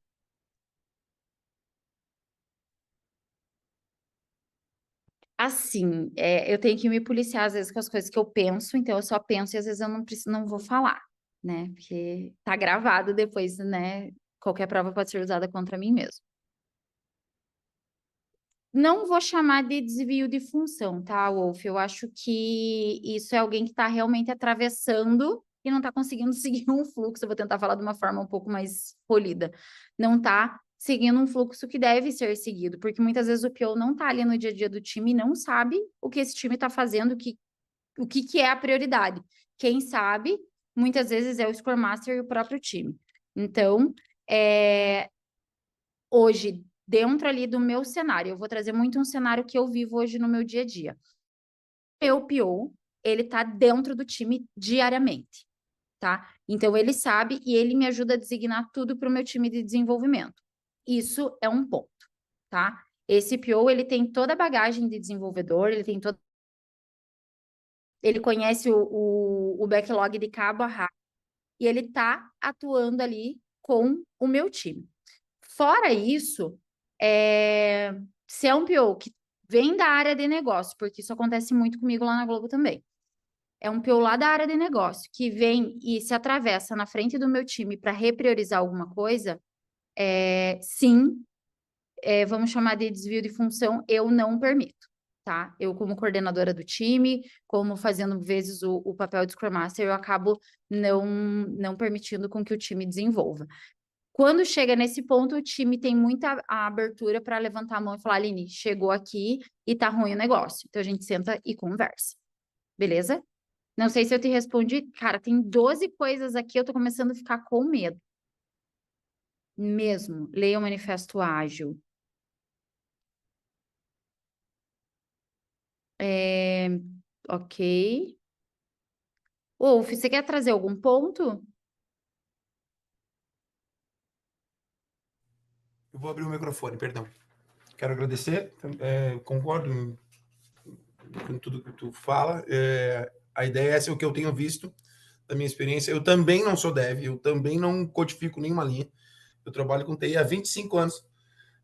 Assim, eu tenho que me policiar às vezes com as coisas que eu penso, então eu só penso e às vezes eu não preciso, não vou falar, né? Porque tá gravado depois, né? Qualquer prova pode ser usada contra mim mesmo. Não vou chamar de desvio de função, tá, Wolf? Eu acho que isso é alguém que está realmente atravessando e não está conseguindo seguir um fluxo. Eu vou tentar falar de uma forma um pouco mais polida. Não está seguindo um fluxo que deve ser seguido, porque muitas vezes o PO não está ali no dia a dia do time e não sabe o que esse time está fazendo, o que é a prioridade. Quem sabe, muitas vezes, é o Scrum Master e o próprio time. Então, hoje, dentro ali do meu cenário, eu vou trazer muito um cenário que eu vivo hoje no meu dia a dia. O meu PO, ele tá dentro do time diariamente, tá? Então, ele sabe e ele me ajuda a designar tudo para o meu time de desenvolvimento. Isso é um ponto, tá? Esse PO, ele tem toda a bagagem de desenvolvedor, ele tem todo... Ele conhece o backlog de cabo a rabo e ele tá atuando ali com o meu time. Fora isso, se é um PO que vem da área de negócio, porque isso acontece muito comigo lá na Globo também. É um PO lá da área de negócio, que vem e se atravessa na frente do meu time para repriorizar alguma coisa, sim, vamos chamar de desvio de função, eu não permito, tá? Eu, como coordenadora do time, como fazendo vezes o papel de Scrum Master, eu acabo não permitindo com que o time desenvolva. Quando chega nesse ponto, o time tem muita abertura para levantar a mão e falar, Aline, chegou aqui e tá ruim o negócio. Então a gente senta e conversa. Beleza? Não sei se eu te respondi. Cara, tem 12 coisas aqui, eu tô começando a ficar com medo. Mesmo. Leia o Manifesto Ágil. Ok. Wolf, você quer trazer algum ponto? Eu vou abrir o microfone, perdão. Quero agradecer, concordo com tudo que tu fala. A ideia é essa, é o que eu tenho visto da minha experiência. Eu também não sou dev, eu também não codifico nenhuma linha. Eu trabalho com TI há 25 anos.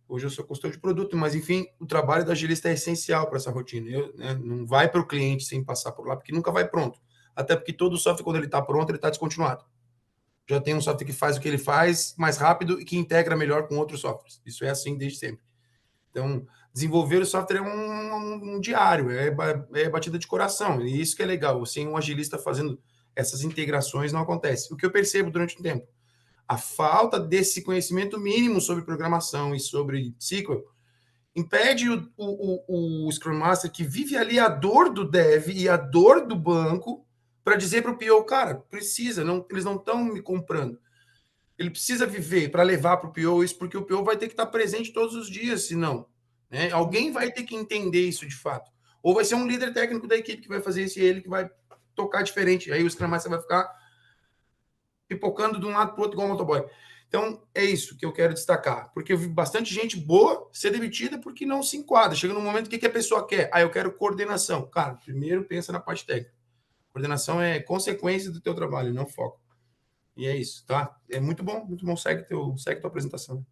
Hoje eu sou consultor de produto, mas enfim, o trabalho do agilista é essencial para essa rotina. Não vai para o cliente sem passar por lá, porque nunca vai pronto. Até porque todo software, quando ele está pronto, ele está descontinuado. Já tem um software que faz o que ele faz mais rápido e que integra melhor com outros softwares. Isso é assim desde sempre. Então, desenvolver o software é um diário, é batida de coração. E isso que é legal. Sem um agilista fazendo essas integrações não acontece. O que eu percebo durante o tempo? A falta desse conhecimento mínimo sobre programação e sobre SQL impede o Scrum Master, que vive ali a dor do dev e a dor do banco, para dizer para o PO, cara, precisa, eles não estão me comprando. Ele precisa viver para levar para o PO isso, porque o PO vai ter que estar presente todos os dias, senão. Né? Alguém vai ter que entender isso de fato. Ou vai ser um líder técnico da equipe que vai fazer isso e ele que vai tocar diferente. Aí o Scrum Master vai ficar pipocando de um lado para o outro igual um motoboy. Então, é isso que eu quero destacar, porque eu vi bastante gente boa ser demitida porque não se enquadra. Chega num momento, o que a pessoa quer? Eu quero coordenação. Cara, primeiro pensa na parte técnica. Coordenação é consequência do teu trabalho, não foco. E é isso, tá? É muito bom, muito bom. Segue tua apresentação.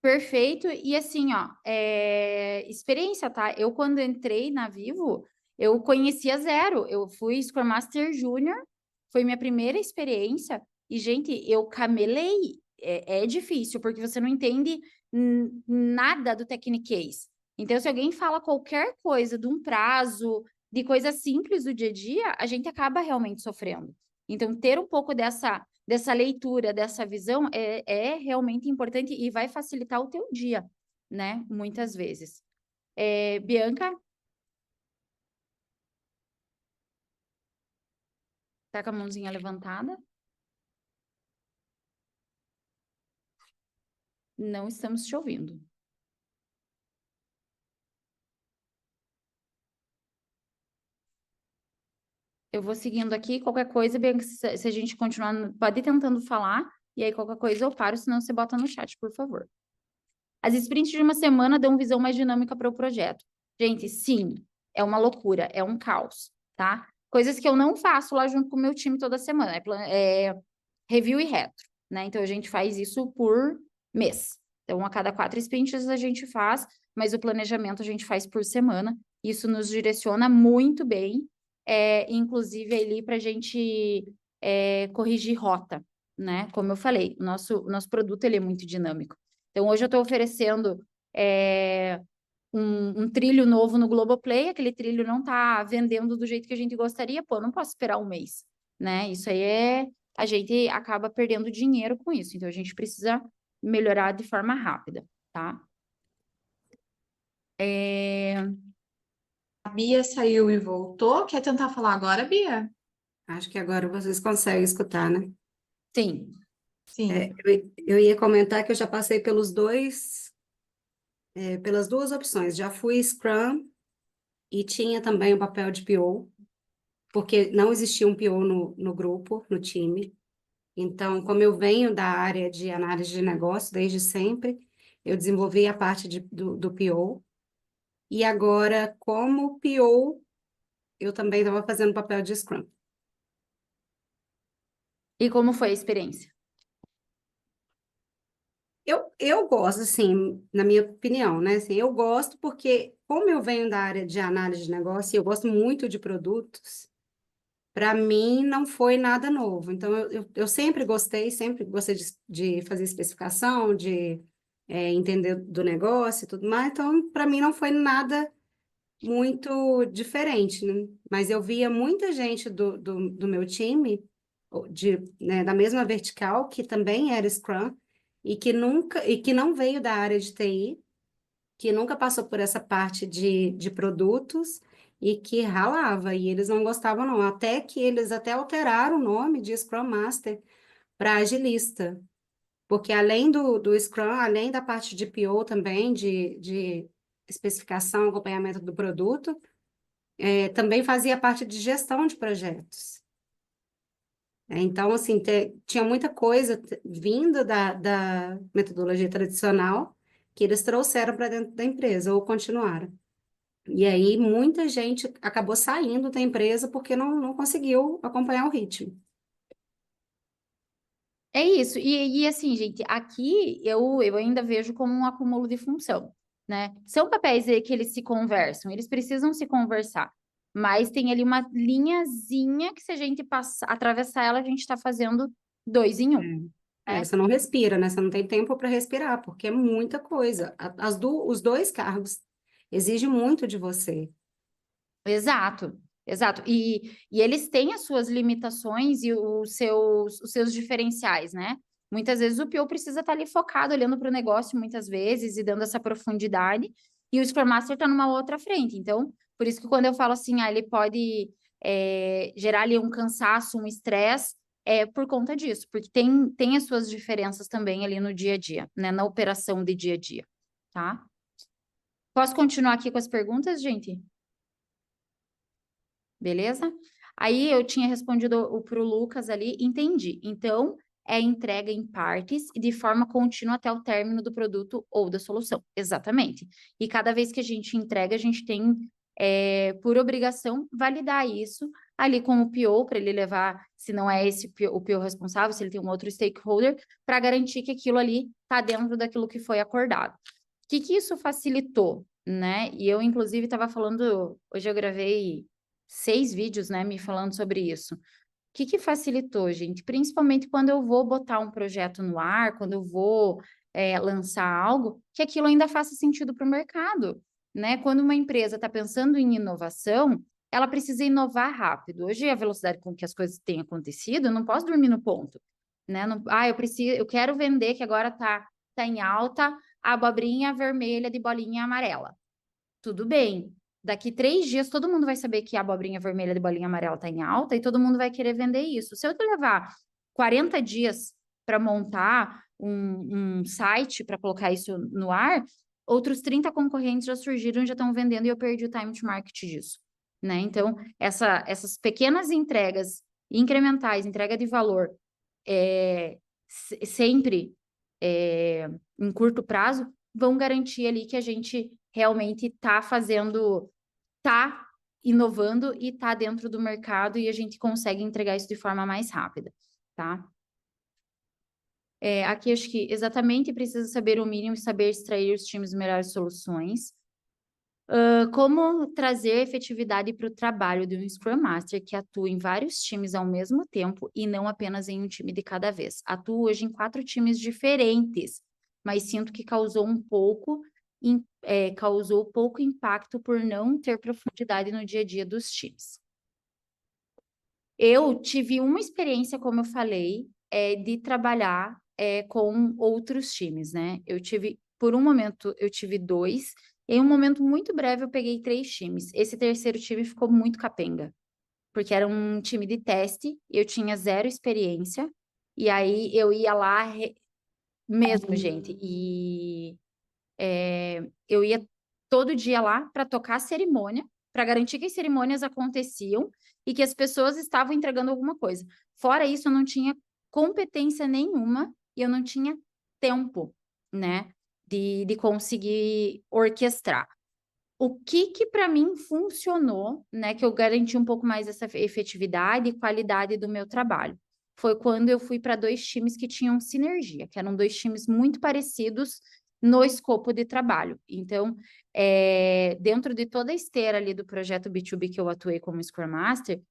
Perfeito. E assim, ó, experiência, tá? Eu, quando entrei na Vivo, eu conhecia zero. Eu fui Scrum Master Júnior, foi minha primeira experiência. E, gente, eu camelei. É difícil, porque você não entende nada do Techniquez. Então, se alguém fala qualquer coisa de um prazo, de coisa simples do dia a dia, a gente acaba realmente sofrendo. Então, ter um pouco dessa leitura, dessa visão, é realmente importante e vai facilitar o teu dia, né? Muitas vezes. Bianca? Tá com a mãozinha levantada? Não estamos te ouvindo. Eu vou seguindo aqui, qualquer coisa, Bianca, se a gente continuar, pode ir tentando falar, e aí qualquer coisa eu paro, senão você bota no chat, por favor. As sprints de uma semana dão visão mais dinâmica para o projeto. Gente, sim, é uma loucura, é um caos, tá? Coisas que eu não faço lá junto com o meu time toda semana, review e retro, né? Então, a gente faz isso por mês. Então, a cada 4 sprints a gente faz, mas o planejamento a gente faz por semana. Isso nos direciona muito bem, inclusive ali para a gente corrigir rota, né? Como eu falei, o nosso produto ele é muito dinâmico. Então, hoje eu estou oferecendo um trilho novo no Globoplay, aquele trilho não está vendendo do jeito que a gente gostaria, pô, não posso esperar um mês, né? Isso aí a gente acaba perdendo dinheiro com isso, então a gente precisa melhorar de forma rápida, tá? A Bia saiu e voltou. Quer tentar falar agora, Bia? Acho que agora vocês conseguem escutar, né? Sim. Sim. Eu ia comentar que eu já passei pelas duas opções. Já fui Scrum e tinha também o papel de PO, porque não existia um PO no grupo, no time. Então, como eu venho da área de análise de negócio desde sempre, eu desenvolvi a parte do PO. E agora, como PO, eu também estava fazendo papel de Scrum. E como foi a experiência? Eu gosto, assim, na minha opinião, né? Assim, eu gosto porque, como eu venho da área de análise de negócio e eu gosto muito de produtos, para mim não foi nada novo. Então, eu sempre gostei de fazer especificação, de entender do negócio e tudo mais. Então, para mim não foi nada muito diferente, né? Mas eu via muita gente do meu time, né, da mesma vertical, que também era Scrum, e que não veio da área de TI, que nunca passou por essa parte de produtos e que ralava, e eles não gostavam não, até que eles até alteraram o nome de Scrum Master para agilista, porque além do Scrum, além da parte de PO também, de especificação, acompanhamento do produto, também fazia parte de gestão de projetos. Então, assim, tinha muita coisa vindo da metodologia tradicional que eles trouxeram para dentro da empresa, ou continuaram. E aí, muita gente acabou saindo da empresa porque não conseguiu acompanhar o ritmo. É isso. E assim, gente, aqui eu ainda vejo como um acúmulo de função, né? São papéis que eles se conversam, eles precisam se conversar. Mas tem ali uma linhazinha que se a gente atravessar ela, a gente está fazendo 2 em 1. Você não respira, né? Você não tem tempo para respirar, porque é muita coisa. Os dois cargos exigem muito de você. Exato, exato. E eles têm as suas limitações e os seus diferenciais, né? Muitas vezes o PO precisa estar ali focado, olhando para o negócio muitas vezes e dando essa profundidade, e o Scrum Master está numa outra frente. Então, por isso que quando eu falo assim, ele pode gerar ali um cansaço, um estresse, por conta disso, porque tem as suas diferenças também ali no dia a dia, né? Na operação de dia a dia, tá? Posso continuar aqui com as perguntas, gente? Beleza? Aí eu tinha respondido para o Lucas ali, entendi. Então, é entrega em partes e de forma contínua até o término do produto ou da solução. Exatamente. E cada vez que a gente entrega, a gente tem, por obrigação, validar isso ali com o PO, para ele levar, se não é esse o PO responsável, se ele tem um outro stakeholder, para garantir que aquilo ali está dentro daquilo que foi acordado. O que isso facilitou, né? E eu, inclusive, estava falando, hoje eu gravei 6 vídeos, né, me falando sobre isso. O que facilitou, gente? Principalmente quando eu vou botar um projeto no ar, quando eu vou lançar algo, que aquilo ainda faça sentido para o mercado, né? Quando uma empresa está pensando em inovação, ela precisa inovar rápido. Hoje, a velocidade com que as coisas têm acontecido, eu não posso dormir no ponto, né? Não, eu quero vender que agora tá em alta a abobrinha vermelha de bolinha amarela. Tudo bem. Daqui 3 dias, todo mundo vai saber que a abobrinha vermelha de bolinha amarela está em alta e todo mundo vai querer vender isso. Se eu te levar 40 dias para montar um site para colocar isso no ar, outros 30 concorrentes já surgiram, já estão vendendo e eu perdi o time to market disso, né? Então, essas pequenas entregas incrementais, entrega de valor, sempre em curto prazo, vão garantir ali que a gente realmente está fazendo, está inovando e está dentro do mercado e a gente consegue entregar isso de forma mais rápida, tá? Aqui acho que exatamente precisa saber o mínimo e saber extrair os times melhores soluções. Como trazer efetividade para o trabalho de um Scrum Master que atua em vários times ao mesmo tempo e não apenas em um time de cada vez. Atuo hoje em 4 times diferentes, mas sinto que causou pouco impacto por não ter profundidade no dia a dia dos times. Eu tive uma experiência, como eu falei, de trabalhar com outros times, né? Por um momento, eu tive 2. Em um momento muito breve, eu peguei 3 times. Esse terceiro time ficou muito capenga, porque era um time de teste, eu tinha 0 experiência, e aí eu ia lá mesmo, gente, e eu ia todo dia lá para tocar a cerimônia, para garantir que as cerimônias aconteciam e que as pessoas estavam entregando alguma coisa. Fora isso, eu não tinha competência nenhuma e eu não tinha tempo, né, de conseguir orquestrar. O que para mim funcionou, né, que eu garanti um pouco mais essa efetividade e qualidade do meu trabalho, foi quando eu fui para 2 times que tinham sinergia, que eram 2 times muito parecidos no escopo de trabalho. Então, dentro de toda a esteira ali do projeto B2B que eu atuei como Scrum Master,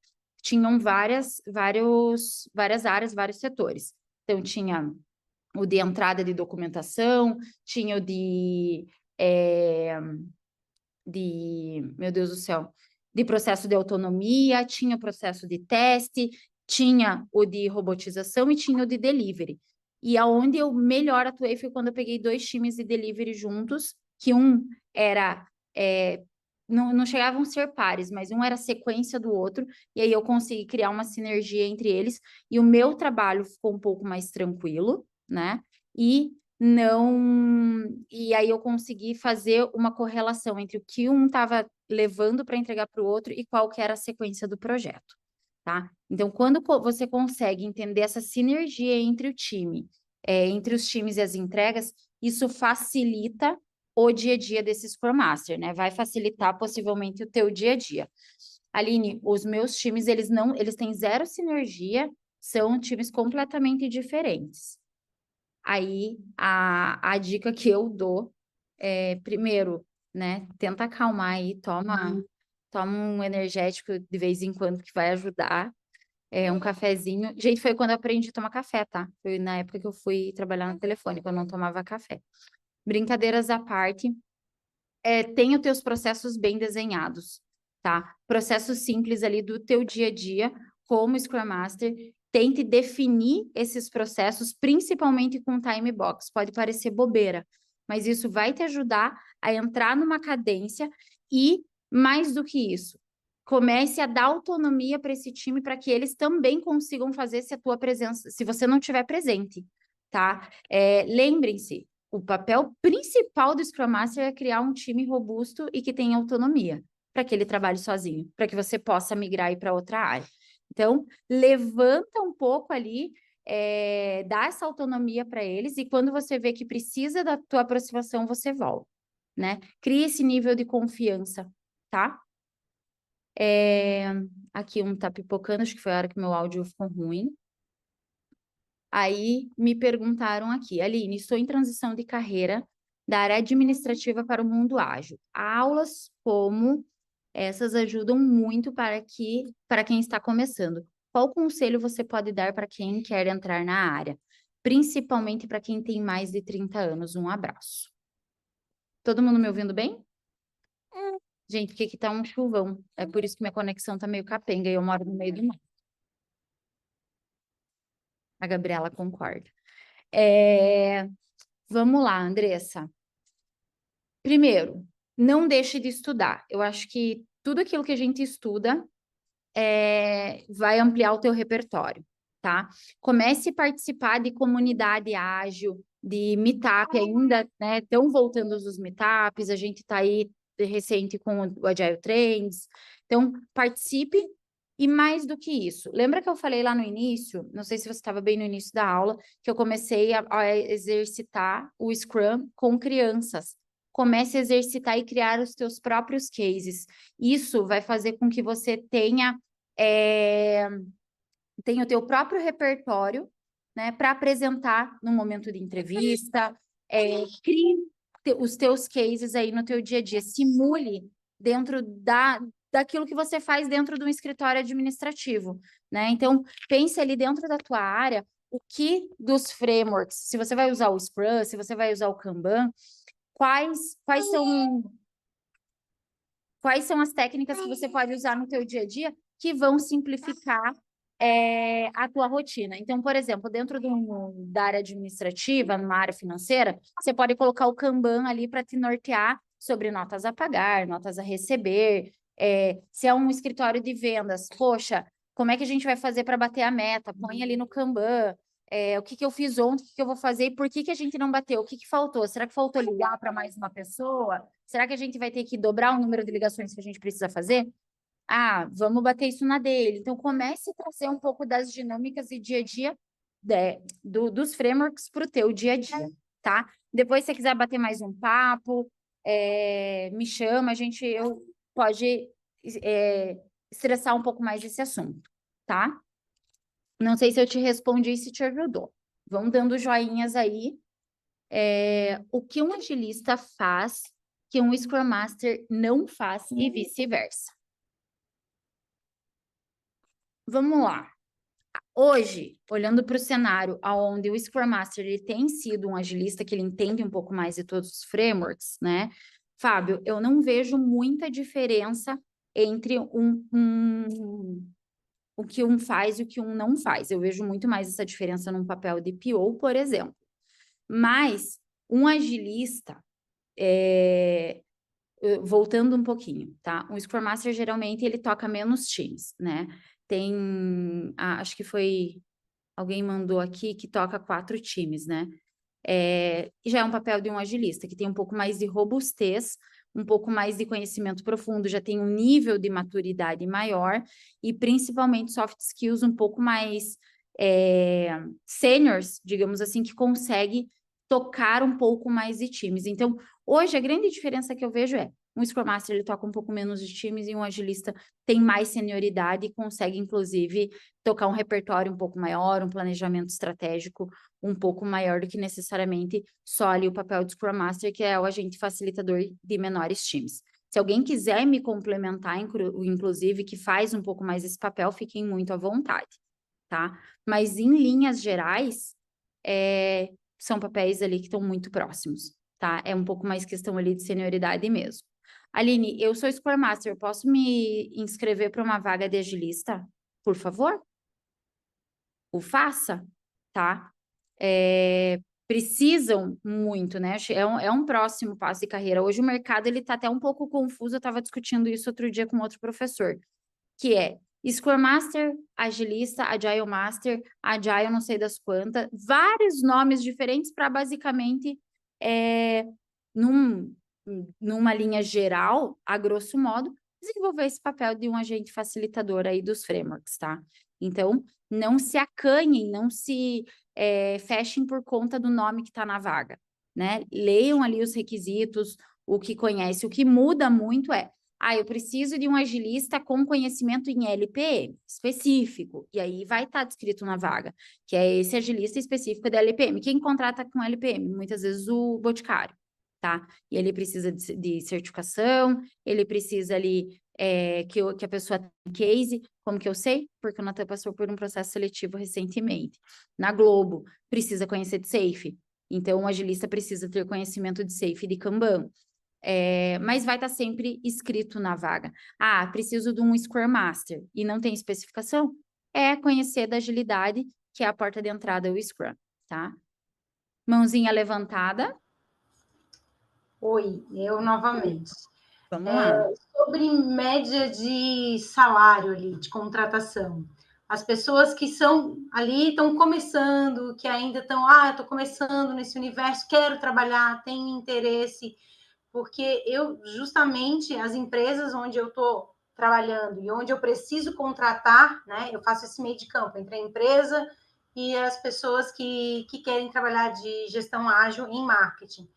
tinham várias áreas, vários setores. Então, tinha o de entrada de documentação, tinha o meu Deus do céu, de processo de autonomia, tinha o processo de teste, tinha o de robotização e tinha o de delivery. E aonde eu melhor atuei foi quando eu peguei 2 times de delivery juntos, que um era... não chegavam a ser pares, mas um era sequência do outro, e aí eu consegui criar uma sinergia entre eles, e o meu trabalho ficou um pouco mais tranquilo, né? E aí eu consegui fazer uma correlação entre o que um estava levando para entregar para o outro e qual que era a sequência do projeto, tá? Então, quando você consegue entender essa sinergia entre o time, entre os times e as entregas, isso facilita o dia a dia desse Scrum Master, né? Vai facilitar possivelmente o teu dia a dia. Aline, os meus times, eles têm 0 sinergia, são times completamente diferentes. Aí, a dica que eu dou primeiro, né, tenta acalmar aí, toma um energético de vez em quando que vai ajudar, um cafezinho. Gente, foi quando eu aprendi a tomar café, tá? Foi na época que eu fui trabalhar no telefone, quando eu não tomava café. Brincadeiras à parte, tenha os teus processos bem desenhados, tá? Processos simples ali do teu dia a dia, como Scrum Master, tente definir esses processos, principalmente com time box. Pode parecer bobeira, mas isso vai te ajudar a entrar numa cadência e, mais do que isso, comece a dar autonomia para esse time para que eles também consigam fazer se a tua presença, se você não estiver presente, tá? Lembrem-se, o papel principal do Scrum Master é criar um time robusto e que tenha autonomia para que ele trabalhe sozinho, para que você possa migrar para outra área. Então, levanta um pouco ali, dá essa autonomia para eles, e quando você vê que precisa da tua aproximação, você volta, né? Cria esse nível de confiança, tá? Aqui um tá pipocando, acho que foi a hora que meu áudio ficou ruim. Aí me perguntaram aqui, Aline, estou em transição de carreira da área administrativa para o mundo ágil. Aulas como essas ajudam muito para quem está começando. Qual conselho você pode dar para quem quer entrar na área? Principalmente para quem tem mais de 30 anos. Um abraço. Todo mundo me ouvindo bem? Gente, porque aqui tá um chuvão. É por isso que minha conexão tá meio capenga e eu moro no meio do mar. A Gabriela concorda. Vamos lá, Andressa. Primeiro, não deixe de estudar. Eu acho que tudo aquilo que a gente estuda vai ampliar o teu repertório, tá? Comece a participar de comunidade ágil, de meetup ainda, né? Estão voltando os meetups, a gente está aí recente com o Agile Trends. Então, participe. E mais do que isso, lembra que eu falei lá no início, não sei se você estava bem no início da aula, que eu comecei a exercitar o Scrum com crianças. Comece a exercitar e criar os teus próprios cases. Isso vai fazer com que você tenha o teu próprio repertório, né, para apresentar no momento de entrevista, crie os teus cases aí no teu dia a dia, simule dentro daquilo que você faz dentro de um escritório administrativo, né? Então, pense ali dentro da tua área, o que dos frameworks, se você vai usar o Scrum, se você vai usar o Kanban, quais são as técnicas que você pode usar no teu dia a dia que vão simplificar a tua rotina. Então, por exemplo, dentro da área administrativa, numa área financeira, você pode colocar o Kanban ali para te nortear sobre notas a pagar, notas a receber. Se é um escritório de vendas, poxa, como é que a gente vai fazer para bater a meta? Põe ali no Kanban. O que eu fiz ontem, o que eu vou fazer e por que a gente não bateu? O que faltou? Será que faltou ligar para mais uma pessoa? Será que a gente vai ter que dobrar o número de ligações que a gente precisa fazer? Vamos bater isso na dele. Então, comece a trazer um pouco das dinâmicas e dia a dia dos frameworks para o teu dia a dia, tá? Depois, se você quiser bater mais um papo, me chama, eu pode estressar um pouco mais esse assunto, tá? Não sei se eu te respondi e se te ajudou. Vão dando joinhas aí. O que um agilista faz que um Scrum Master não faz e vice-versa. Vamos lá. Hoje, olhando para o cenário onde o Scrum Master ele tem sido um agilista, que ele entende um pouco mais de todos os frameworks, né? Fábio, eu não vejo muita diferença entre o que um faz e o que um não faz. Eu vejo muito mais essa diferença num papel de PO, por exemplo. Mas um agilista, voltando um pouquinho, tá? Um Scrum Master, geralmente, ele toca menos times, né? Acho que alguém mandou aqui que toca 4 times, né? Já é um papel de um agilista, que tem um pouco mais de robustez, um pouco mais de conhecimento profundo, já tem um nível de maturidade maior e principalmente soft skills um pouco mais seniors, digamos assim, que consegue tocar um pouco mais de times. Então, hoje, a grande diferença que eu vejo um Scrum Master, ele toca um pouco menos de times e um agilista tem mais senioridade e consegue, inclusive, tocar um repertório um pouco maior, um planejamento estratégico um pouco maior do que necessariamente só ali o papel de Scrum Master, que é o agente facilitador de menores times. Se alguém quiser me complementar, inclusive, que faz um pouco mais esse papel, fiquem muito à vontade, tá? Mas, em linhas gerais, são papéis ali que estão muito próximos, tá? É um pouco mais questão ali de senioridade mesmo. Aline, eu sou Scrum Master, eu posso me inscrever para uma vaga de agilista, por favor? O faça, tá? Precisam muito, né? É um próximo passo de carreira. Hoje o mercado ele tá até um pouco confuso, eu estava discutindo isso outro dia com outro professor, que é Scrum Master, Agilista, Agile Master, Agile não sei das quantas, vários nomes diferentes para basicamente numa linha geral, a grosso modo, desenvolver esse papel de um agente facilitador aí dos frameworks, tá? Então, não se acanhem, não se fechem por conta do nome que está na vaga, né? Leiam ali os requisitos, o que conhece. O que muda muito eu preciso de um agilista com conhecimento em LPM específico, e aí vai estar descrito na vaga, que é esse agilista específico da LPM. Quem contrata com LPM? Muitas vezes o Boticário, tá? E ele precisa de certificação, ele precisa ali que a pessoa tenha case. Como que eu sei? Porque o Natan passou por um processo seletivo recentemente. Na Globo, precisa conhecer de Safe. Então, o agilista precisa ter conhecimento de Safe e de Kanban. Mas vai estar sempre escrito na vaga. Preciso de um Scrum Master e não tem especificação? Conhecer da agilidade, que é a porta de entrada, o Scrum, tá? Mãozinha levantada. Oi, eu novamente. Vamos lá. Sobre média de salário ali, de contratação. As pessoas que são ali, estão começando, que ainda estão, estou começando nesse universo, quero trabalhar, tenho interesse, porque justamente, as empresas onde eu estou trabalhando e onde eu preciso contratar, né, eu faço esse meio de campo entre a empresa e as pessoas que querem trabalhar de gestão ágil em marketing.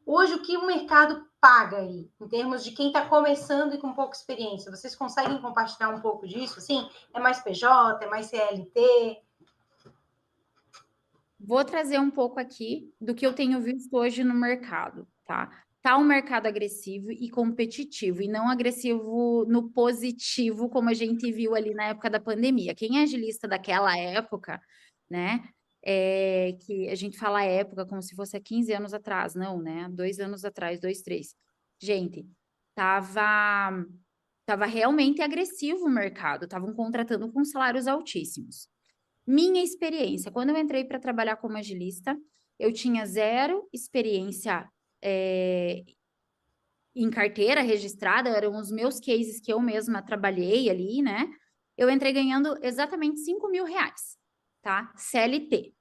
Hoje, o que o mercado paga aí, em termos de quem está começando e com pouca experiência? Vocês conseguem compartilhar um pouco disso? Assim, é mais PJ, é mais CLT? Vou trazer um pouco aqui do que eu tenho visto hoje no mercado, tá? Tá um mercado agressivo e competitivo, e não agressivo no positivo, como a gente viu ali na época da pandemia. Quem é agilista daquela época, né? Que a gente fala época como se fosse há 15 anos atrás, não, né? 2 anos atrás, 2, 3. Gente, tava realmente agressivo o mercado, estavam contratando com salários altíssimos. Minha experiência, quando eu entrei para trabalhar como agilista, eu tinha 0 experiência em carteira registrada, eram os meus cases que eu mesma trabalhei ali, né? Eu entrei ganhando exatamente R$ 5.000, tá? CLT.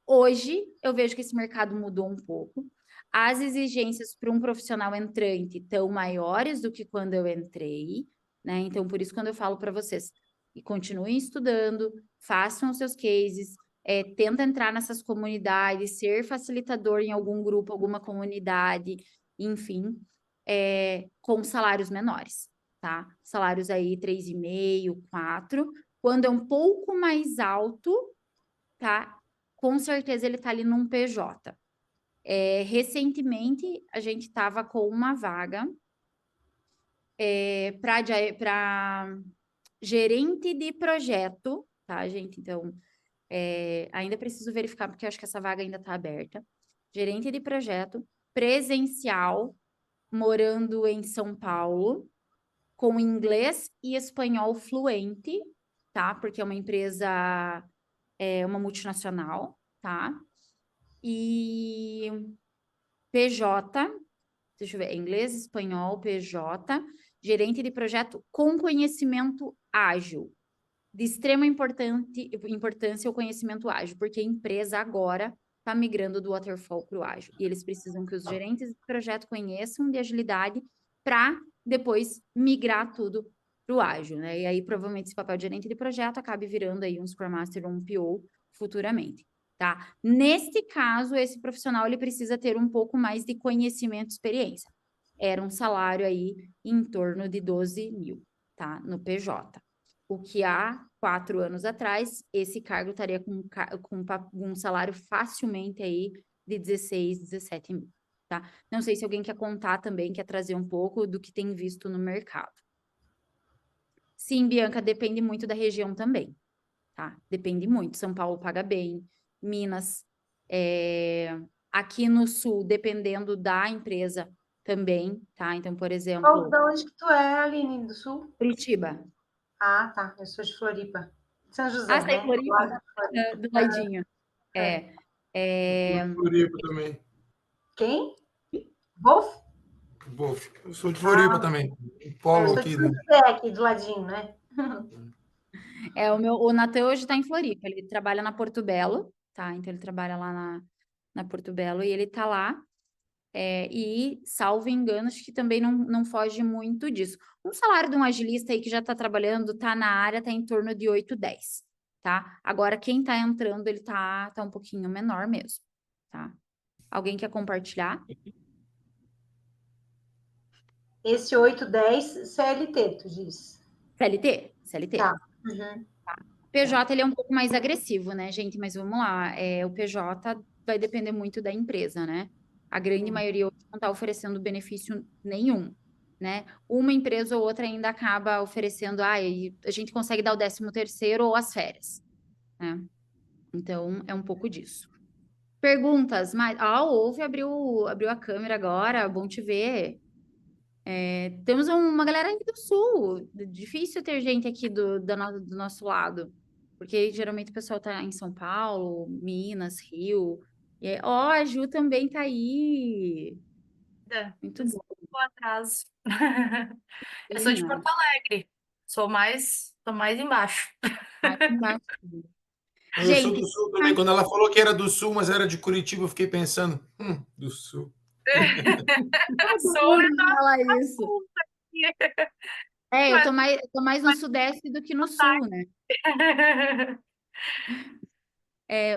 Hoje, eu vejo que esse mercado mudou um pouco. As exigências para um profissional entrante estão maiores do que quando eu entrei, né? Então, por isso, quando eu falo para vocês, e continuem estudando, façam os seus cases, tenta entrar nessas comunidades, ser facilitador em algum grupo, alguma comunidade, enfim, com salários menores, tá? Salários aí 3,5, 4. Quando é um pouco mais alto, tá? Com certeza ele tá ali num PJ. Recentemente, a gente estava com uma vaga para gerente de projeto, tá, gente? Então, ainda preciso verificar, porque eu acho que essa vaga ainda está aberta. Gerente de projeto, presencial, morando em São Paulo, com inglês e espanhol fluente, tá? Porque é uma empresa, uma multinacional, tá? E PJ, deixa eu ver, inglês, espanhol, PJ, gerente de projeto com conhecimento ágil. De extrema importância o conhecimento ágil, porque a empresa agora está migrando do waterfall para o ágil. E eles precisam que os gerentes de projeto conheçam de agilidade para depois migrar tudo para o ágil, né? E aí, provavelmente, esse papel de gerente de projeto acabe virando aí um Scrum Master ou um PO futuramente, tá? Neste caso, esse profissional, ele precisa ter um pouco mais de conhecimento e experiência. Era um salário aí em torno de 12.000, tá? No PJ. O que há 4 anos atrás, esse cargo estaria com um salário facilmente aí de 16, 17 mil, tá? Não sei se alguém quer contar também, quer trazer um pouco do que tem visto no mercado. Sim, Bianca, depende muito da região também, tá? Depende muito. São Paulo paga bem, Minas, aqui no Sul, dependendo da empresa também, tá? Então, por exemplo... Da onde que tu é, Aline, do Sul? Curitiba. Ah, tá. Eu sou de Floripa. São José, você é né? Floripa? Do ladinho. Floripa também. Quem? Wolf? Wolf. Eu sou de Floripa também. Polo eu sou aqui, de né? José, aqui do ladinho, né? O Natan hoje está em Floripa, ele trabalha na Porto Belo, tá? Então ele trabalha lá na Porto Belo e ele tá lá. E, salvo engano, acho que também não foge muito disso. Um salário de um agilista aí que já está trabalhando, está na área, está em torno de 8, 10, tá? Agora, quem está entrando, ele tá um pouquinho menor mesmo, tá? Alguém quer compartilhar? Esse 8, 10, CLT, tu diz. CLT. Tá. Uhum. PJ, ele é um pouco mais agressivo, né, gente? Mas vamos lá, o PJ vai depender muito da empresa, né? A grande maioria hoje não está oferecendo benefício nenhum, né? Uma empresa ou outra ainda acaba oferecendo, a gente consegue dar o 13º ou as férias, né? Então, é um pouco disso. Perguntas, mas... Ouve, abriu a câmera agora, bom te ver. Temos uma galera aí do Sul, difícil ter gente aqui do nosso lado, porque geralmente o pessoal tá em São Paulo, Minas, Rio. A Ju também tá aí. Muito bom. Por atraso. Eu sou de Helena, Porto Alegre. Tô mais embaixo. mais embaixo. Eu sou Gente, do Sul também. Quando ela falou que era do Sul, mas era de Curitiba, eu fiquei pensando, do Sul. todo Sou mundo fala isso. Eu tô mais no Sudeste do que no Sul, né?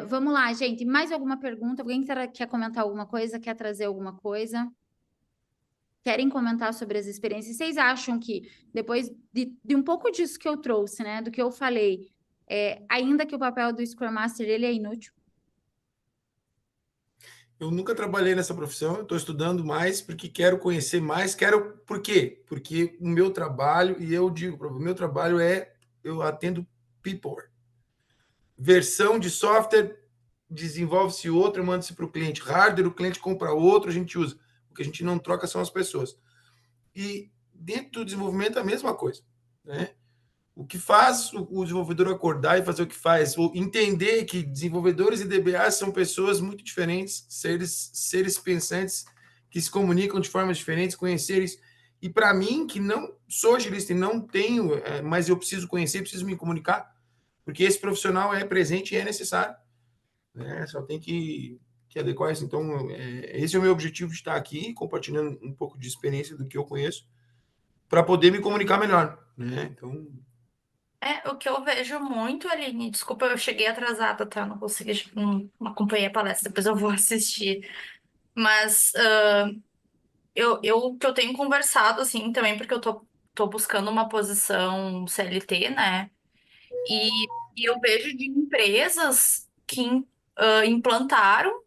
Vamos lá, gente. Mais alguma pergunta? Alguém quer comentar alguma coisa? Quer trazer alguma coisa? Querem comentar sobre as experiências? Vocês acham que, depois de um pouco disso que eu trouxe, né? Do que eu falei, ainda que o papel do Scrum Master ele é inútil? Eu nunca trabalhei nessa profissão, estou estudando mais porque quero conhecer mais. Por quê? Porque o meu trabalho, e eu digo para o meu trabalho eu atendo people. Versão de software, desenvolve-se outra, manda-se para o cliente. Hardware, o cliente compra outro, a gente usa. O que a gente não troca são as pessoas. E dentro do desenvolvimento, a mesma coisa, né? O que faz o desenvolvedor acordar e fazer o que faz, ou entender que desenvolvedores e DBAs são pessoas muito diferentes, seres pensantes que se comunicam de formas diferentes, conhecer isso. E para mim, que não sou agilista e não tenho, mas eu preciso conhecer, preciso me comunicar, porque esse profissional é presente e é necessário, né? Só tem que adequar isso. Então, esse é o meu objetivo de estar aqui, compartilhando um pouco de experiência do que eu conheço, para poder me comunicar melhor, né? Então, O que eu vejo muito, Aline, desculpa, eu cheguei atrasada, tá? Não consegui, não acompanhei a palestra, depois eu vou assistir. Mas o que eu tenho conversado, assim, também, porque eu tô buscando uma posição CLT, né? E eu vejo de empresas que implantaram,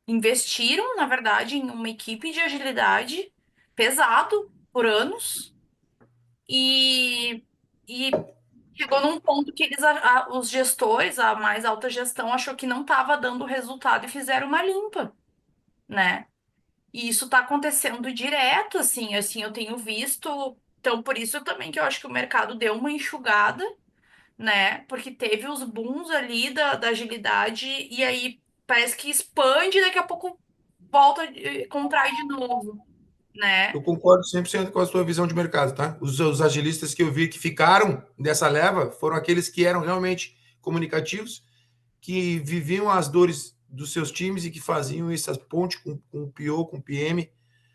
investiram, na verdade, em uma equipe de agilidade pesado por anos e chegou num ponto que os gestores, a mais alta gestão, achou que não estava dando resultado e fizeram uma limpa, né? E isso está acontecendo direto, assim, eu tenho visto. Então, por isso também que eu acho que o mercado deu uma enxugada, né? Porque teve os booms ali da agilidade e aí parece que expande e daqui a pouco volta, contrai de novo, né? eu concordo 100% com a sua visão de mercado, tá? Os agilistas que eu vi que ficaram dessa leva foram aqueles que eram realmente comunicativos, que viviam as dores dos seus times e que faziam essa ponte com o PO, com o PM,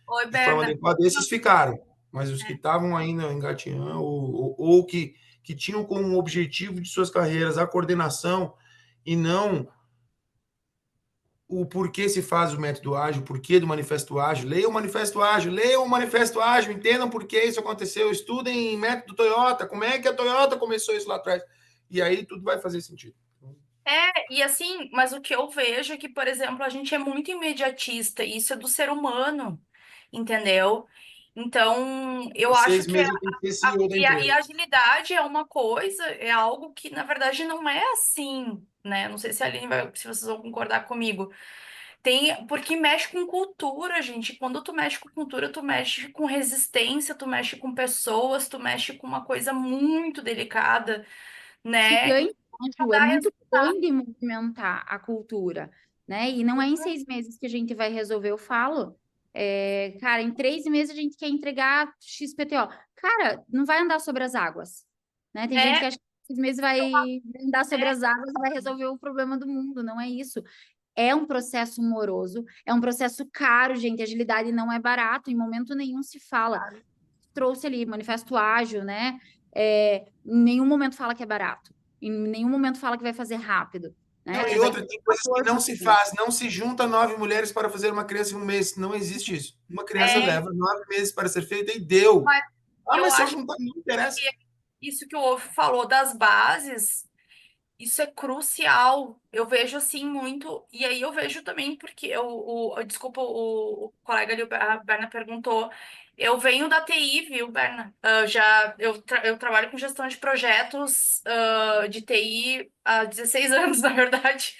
Oi, de forma Berna. adequada. Esses ficaram, mas os que estavam ainda engatinhando ou que tinham como objetivo de suas carreiras a coordenação e não o porquê se faz o método ágil, o porquê do manifesto ágil. Leiam o manifesto ágil, entendam por que isso aconteceu, estudem método Toyota, como é que a Toyota começou isso lá atrás. E aí tudo vai fazer sentido. E assim, mas o que eu vejo é que, por exemplo, a gente é muito imediatista, e isso é do ser humano, entendeu? Então, eu Em acho 6 que meses eu tenho que ser CEO da e empresa. a agilidade é uma coisa, é algo que, na verdade, não é assim, né? Não sei se a Aline se vocês vão concordar comigo. Porque mexe com cultura, gente. Quando tu mexe com cultura, tu mexe com resistência, tu mexe com pessoas, tu mexe com uma coisa muito delicada, né? Gigante, né, Ju? É Dá muito resultado. grande movimentar a cultura, né? E não é em 6 meses que a gente vai resolver, eu falo. Cara, em 3 meses a gente quer entregar XPTO. Cara, não vai andar sobre as águas, né? Tem gente que É, acha que 6 meses vai andar sobre as águas e vai resolver o problema do mundo, não é isso. É um processo moroso, é um processo caro, gente. Agilidade não é barato, em momento nenhum se fala. Trouxe ali manifesto ágil, né? Em nenhum momento fala que é barato, em nenhum momento fala que vai fazer rápido, né? Não, Que e vai outra, tem coisas que não se faz, não se junta 9 mulheres para fazer uma criança em um mês, não existe isso. Uma criança leva 9 meses para ser feita e deu. Mas eu Mas só acho juntar, não interessa. que isso que o Wolf falou das bases, isso é crucial. Eu vejo assim muito, e aí eu vejo também porque desculpa, o colega ali, a Berna perguntou. Eu venho da TI, viu, Berna? Eu trabalho com gestão de projetos de TI há 16 anos, na verdade.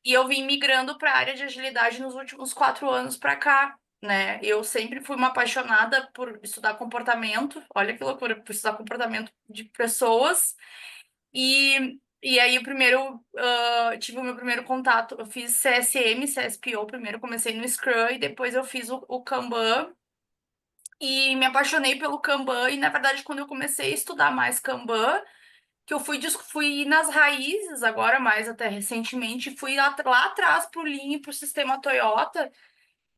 E eu vim migrando para a área de agilidade nos últimos 4 anos para cá, né? Eu sempre fui uma apaixonada por estudar comportamento. Olha que loucura, por estudar comportamento de pessoas. E aí, tive o meu primeiro contato. Eu fiz CSM, CSPO primeiro, comecei no Scrum e depois eu fiz o Kanban. E me apaixonei pelo Kanban. E na verdade, quando eu comecei a estudar mais Kanban, que eu fui nas raízes, agora mais até recentemente, fui lá atrás para o Lean e para o sistema Toyota,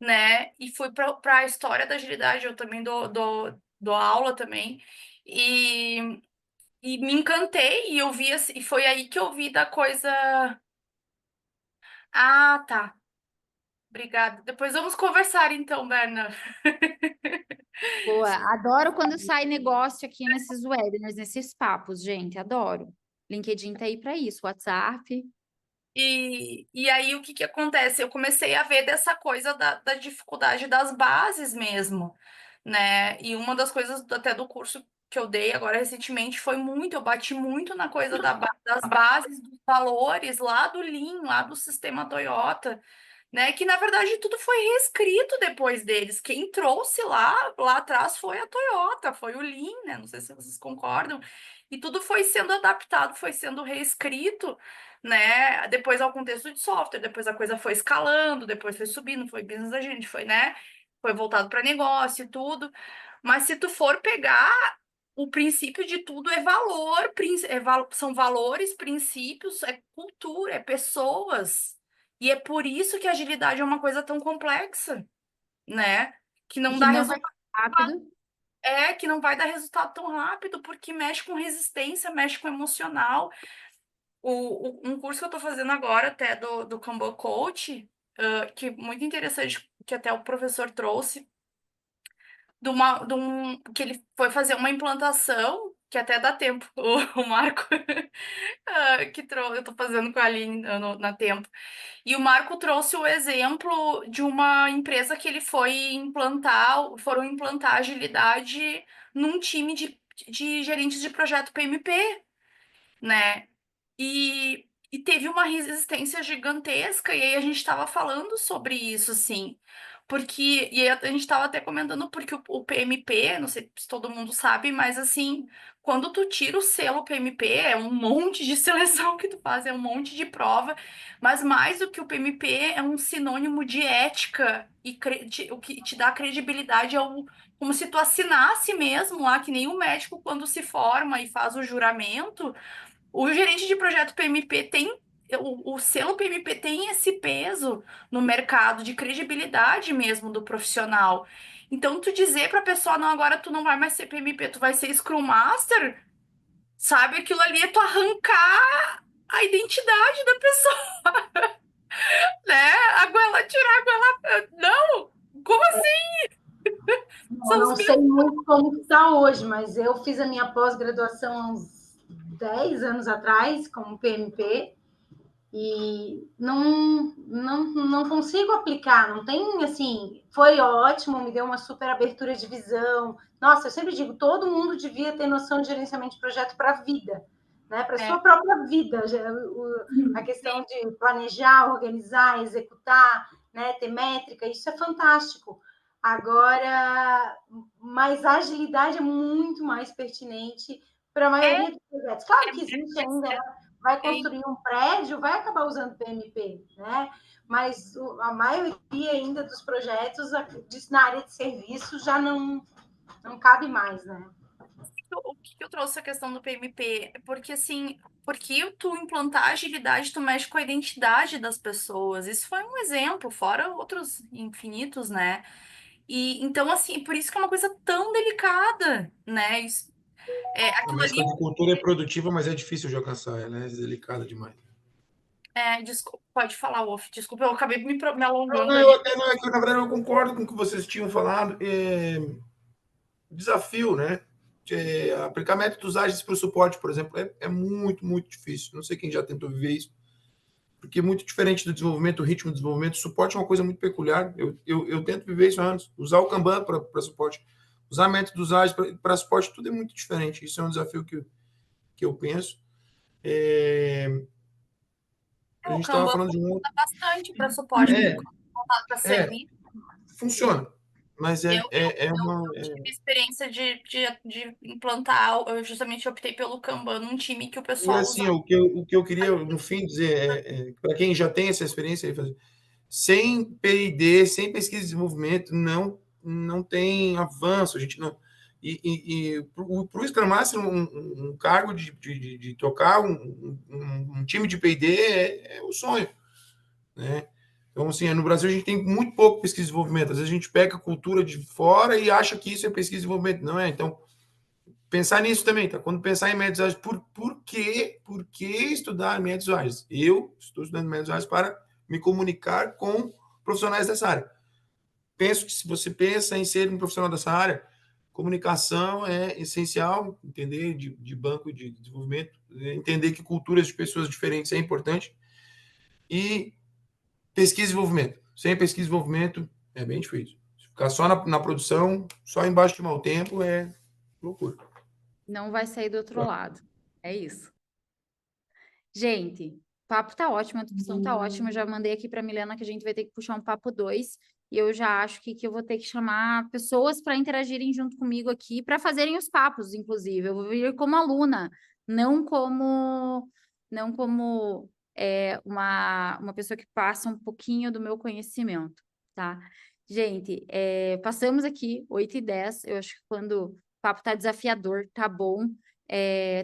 né? E fui para a história da agilidade. Eu também dou aula também. E. E me encantei e eu vi assim, e foi aí que eu vi da coisa. Ah, tá. Obrigada. Depois vamos conversar então, Berna. Boa, adoro quando sai negócio aqui nesses webinars, nesses papos, gente, adoro. LinkedIn tá aí para isso, WhatsApp. E aí o que que acontece? Eu comecei a ver dessa coisa da dificuldade das bases mesmo, né? E uma das coisas até do curso que eu dei agora recentemente foi eu bati muito na coisa das bases, dos valores lá do Lean, lá do sistema Toyota, né? Que na verdade tudo foi reescrito depois deles. Quem trouxe lá atrás foi a Toyota, foi o Lean, né? Não sei se vocês concordam. E tudo foi sendo adaptado, foi sendo reescrito, né? Depois ao contexto de software, depois a coisa foi escalando, depois foi subindo, foi business a gente, foi, né? Foi voltado para negócio e tudo. Mas se tu for pegar, o princípio de tudo é valor, são valores, princípios, é cultura, é pessoas. E é por isso que a agilidade é uma coisa tão complexa, né? Que não Que dá não vai resultado. rápido. Que não vai dar resultado tão rápido, porque mexe com resistência, mexe com emocional. Um curso que eu estou fazendo agora, até do Kanban Coach, que é muito interessante, que até o professor trouxe, que ele foi fazer uma implantação, que até dá tempo, o Marco, eu estou fazendo com a Aline na Tempo. E o Marco trouxe o exemplo de uma empresa que ele foram implantar agilidade num time de gerentes de projeto PMP, né? E teve uma resistência gigantesca, e aí a gente estava falando sobre isso, assim, e aí a gente estava até comentando, porque o PMP, não sei se todo mundo sabe, mas assim, quando tu tira o selo PMP, é um monte de seleção que tu faz, é um monte de prova, mas mais do que o PMP, é um sinônimo de ética, o que te dá credibilidade como se tu assinasse mesmo lá, que nem o médico quando se forma e faz o juramento. O gerente de projeto PMP o selo PMP tem esse peso no mercado de credibilidade mesmo do profissional. Então, tu dizer para a pessoa, não, agora tu não vai mais ser PMP, tu vai ser Scrum Master, sabe? Aquilo ali é tu arrancar a identidade da pessoa, né? Tirar a goela. Não! Como assim? Eu São os não sei muito como está hoje, mas eu fiz a minha pós-graduação há uns 10 anos atrás, como PMP, e não consigo aplicar, não tem, assim, foi ótimo, me deu uma super abertura de visão. Nossa, eu sempre digo, todo mundo devia ter noção de gerenciamento de projeto para a vida, né? Para a sua própria vida, a questão de planejar, organizar, executar, né? Ter métrica, isso é fantástico. Agora, mas a agilidade é muito mais pertinente para a maioria dos projetos. Claro que existe ainda, né? Vai construir um prédio, vai acabar usando PMP, né? Mas a maioria ainda dos projetos na área de serviço já não cabe mais, né? que eu trouxe a questão do PMP? Porque, assim, porque tu implantar agilidade, tu mexe com a identidade das pessoas. Isso foi um exemplo, fora outros infinitos, né? E, então, assim, por isso que é uma coisa tão delicada, né? A Aquilo ali mescla de cultura é produtiva, mas é difícil de alcançar, ela é delicada demais. desculpa, pode falar, Wolf. Desculpa, eu acabei me Não, alongando não, ali. não, é que, na verdade, eu concordo com o que vocês tinham falado. Desafio, né? Aplicar métodos ágeis para o suporte, por exemplo, é muito, muito difícil. Não sei quem já tentou viver isso, porque é muito diferente do desenvolvimento, o ritmo do desenvolvimento. O suporte é uma coisa muito peculiar. Eu tento viver isso há anos. Usar o Kanban para suporte, usar métodos ágeis para suporte, tudo é muito diferente. Isso é um desafio que eu penso. A O gente estava Kanban falando de um outro. funciona bastante para suporte, voltado para É, serviço. funciona, mas Eu, eu, é eu, uma. eu tive experiência de implantar, eu justamente optei pelo Kanban num time que o E pessoal usa. assim, o que eu queria, no fim, dizer para quem já tem essa experiência, sem P&D, sem pesquisa e desenvolvimento, não tem avanço. A gente não. E para o Scrum Master, um cargo de tocar um time de P&D é o sonho, né? Então, assim, no Brasil a gente tem muito pouco pesquisa e desenvolvimento. Às vezes a gente pega a cultura de fora e acha que isso é pesquisa e desenvolvimento. Não é? Então, pensar nisso também, tá? Quando pensar em métodos ágeis, por que estudar métodos ágeis? Eu estou estudando métodos ágeis para me comunicar com profissionais dessa área. Penso que se você pensa em ser um profissional dessa área, comunicação é essencial, entender de banco de desenvolvimento, entender que culturas de pessoas diferentes é importante e pesquisa e desenvolvimento. Sem pesquisa e desenvolvimento é bem difícil. Se ficar só na produção, só embaixo de mau tempo, é loucura. Não vai sair do outro lado. É isso. Gente, o papo tá ótimo, a discussão tá ótima. Eu já mandei aqui para Milena que a gente vai ter que puxar um papo 2. E eu já acho que eu vou ter que chamar pessoas para interagirem junto comigo aqui, para fazerem os papos, inclusive. Eu vou vir como aluna, não como uma pessoa que passa um pouquinho do meu conhecimento, tá? Gente, passamos aqui 8h10. Eu acho que quando o papo tá desafiador, tá bom.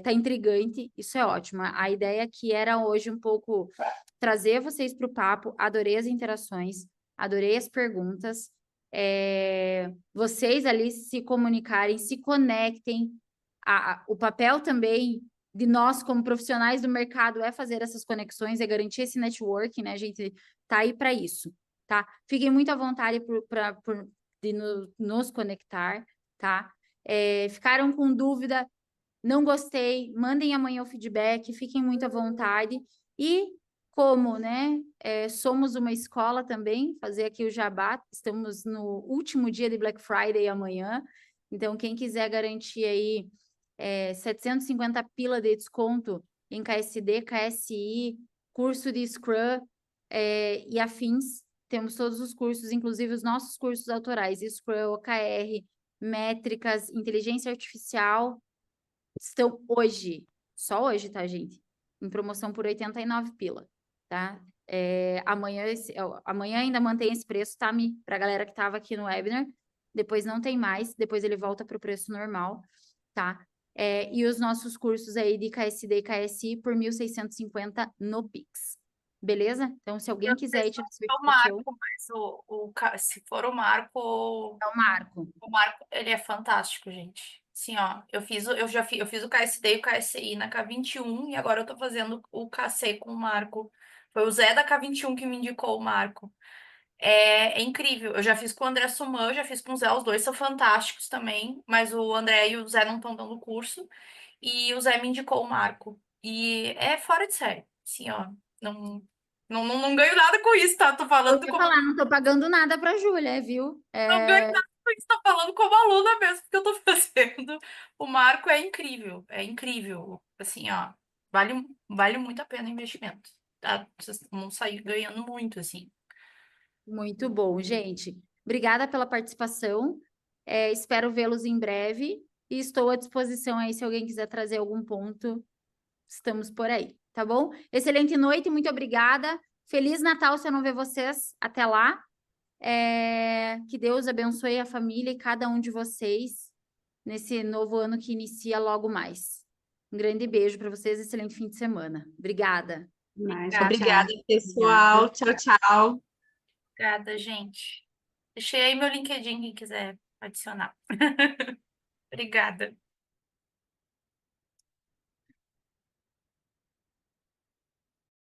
Tá intrigante, isso é ótimo. A ideia aqui era hoje um pouco trazer vocês para o papo. Adorei as interações, adorei as perguntas. Vocês ali se comunicarem, se conectem. O papel também de nós, como profissionais do mercado, é fazer essas conexões, é garantir esse networking, né? A gente tá aí para isso, tá? Fiquem muito à vontade de nos conectar, tá? Ficaram com dúvida? Não gostei, mandem amanhã o feedback, fiquem muito à vontade. E como, né, somos uma escola também, fazer aqui o jabá, estamos no último dia de Black Friday amanhã, então quem quiser garantir aí 750 pila de desconto em KSD, KSI, curso de Scrum e afins, temos todos os cursos, inclusive os nossos cursos autorais, Scrum, OKR, métricas, inteligência artificial, estão hoje, só hoje, tá, gente? Em promoção por 89 pila, tá? Amanhã ainda mantém esse preço, tá, Mi? Pra galera que tava aqui no webinar. Depois não tem mais, depois ele volta pro preço normal, tá? E os nossos cursos aí de KSD e KSI por 1.650 no Pix. Beleza? Então, se alguém quiser tirar O Marco, mas se for o Marco, Marco. o Marco, ele é fantástico, gente. Assim, ó, eu fiz o KSD e o KSI na K21 e agora eu tô fazendo o KC com o Marco. Foi o Zé da K21 que me indicou o Marco. É incrível. Eu já fiz com o André Suman, eu já fiz com o Zé, os dois são fantásticos também, mas o André e o Zé não estão dando curso. E o Zé me indicou o Marco. E é fora de série. Assim, ó, não ganho nada com isso, tá? Tô Eu falando ia como falar, não tô pagando nada pra Júlia, viu? não ganho nada com isso, tô falando como aluna mesmo, porque eu tô fazendo. O Marco é incrível, é incrível. Assim, ó, vale muito a pena o investimento. Tá? Vocês vão sair ganhando muito, assim. Muito bom, gente. Obrigada pela participação. Espero vê-los em breve e estou à disposição aí se alguém quiser trazer algum ponto. Estamos por aí, tá bom? Excelente noite, muito obrigada. Feliz Natal se eu não ver vocês. Até lá. Que Deus abençoe a família e cada um de vocês. nesse novo ano que inicia logo mais. Um grande beijo para vocês, excelente fim de semana. Obrigada. Mas, Obrigada, tchau. pessoal. Tchau, tchau. Obrigada, gente. Deixei aí meu LinkedIn, quem quiser adicionar. Obrigada.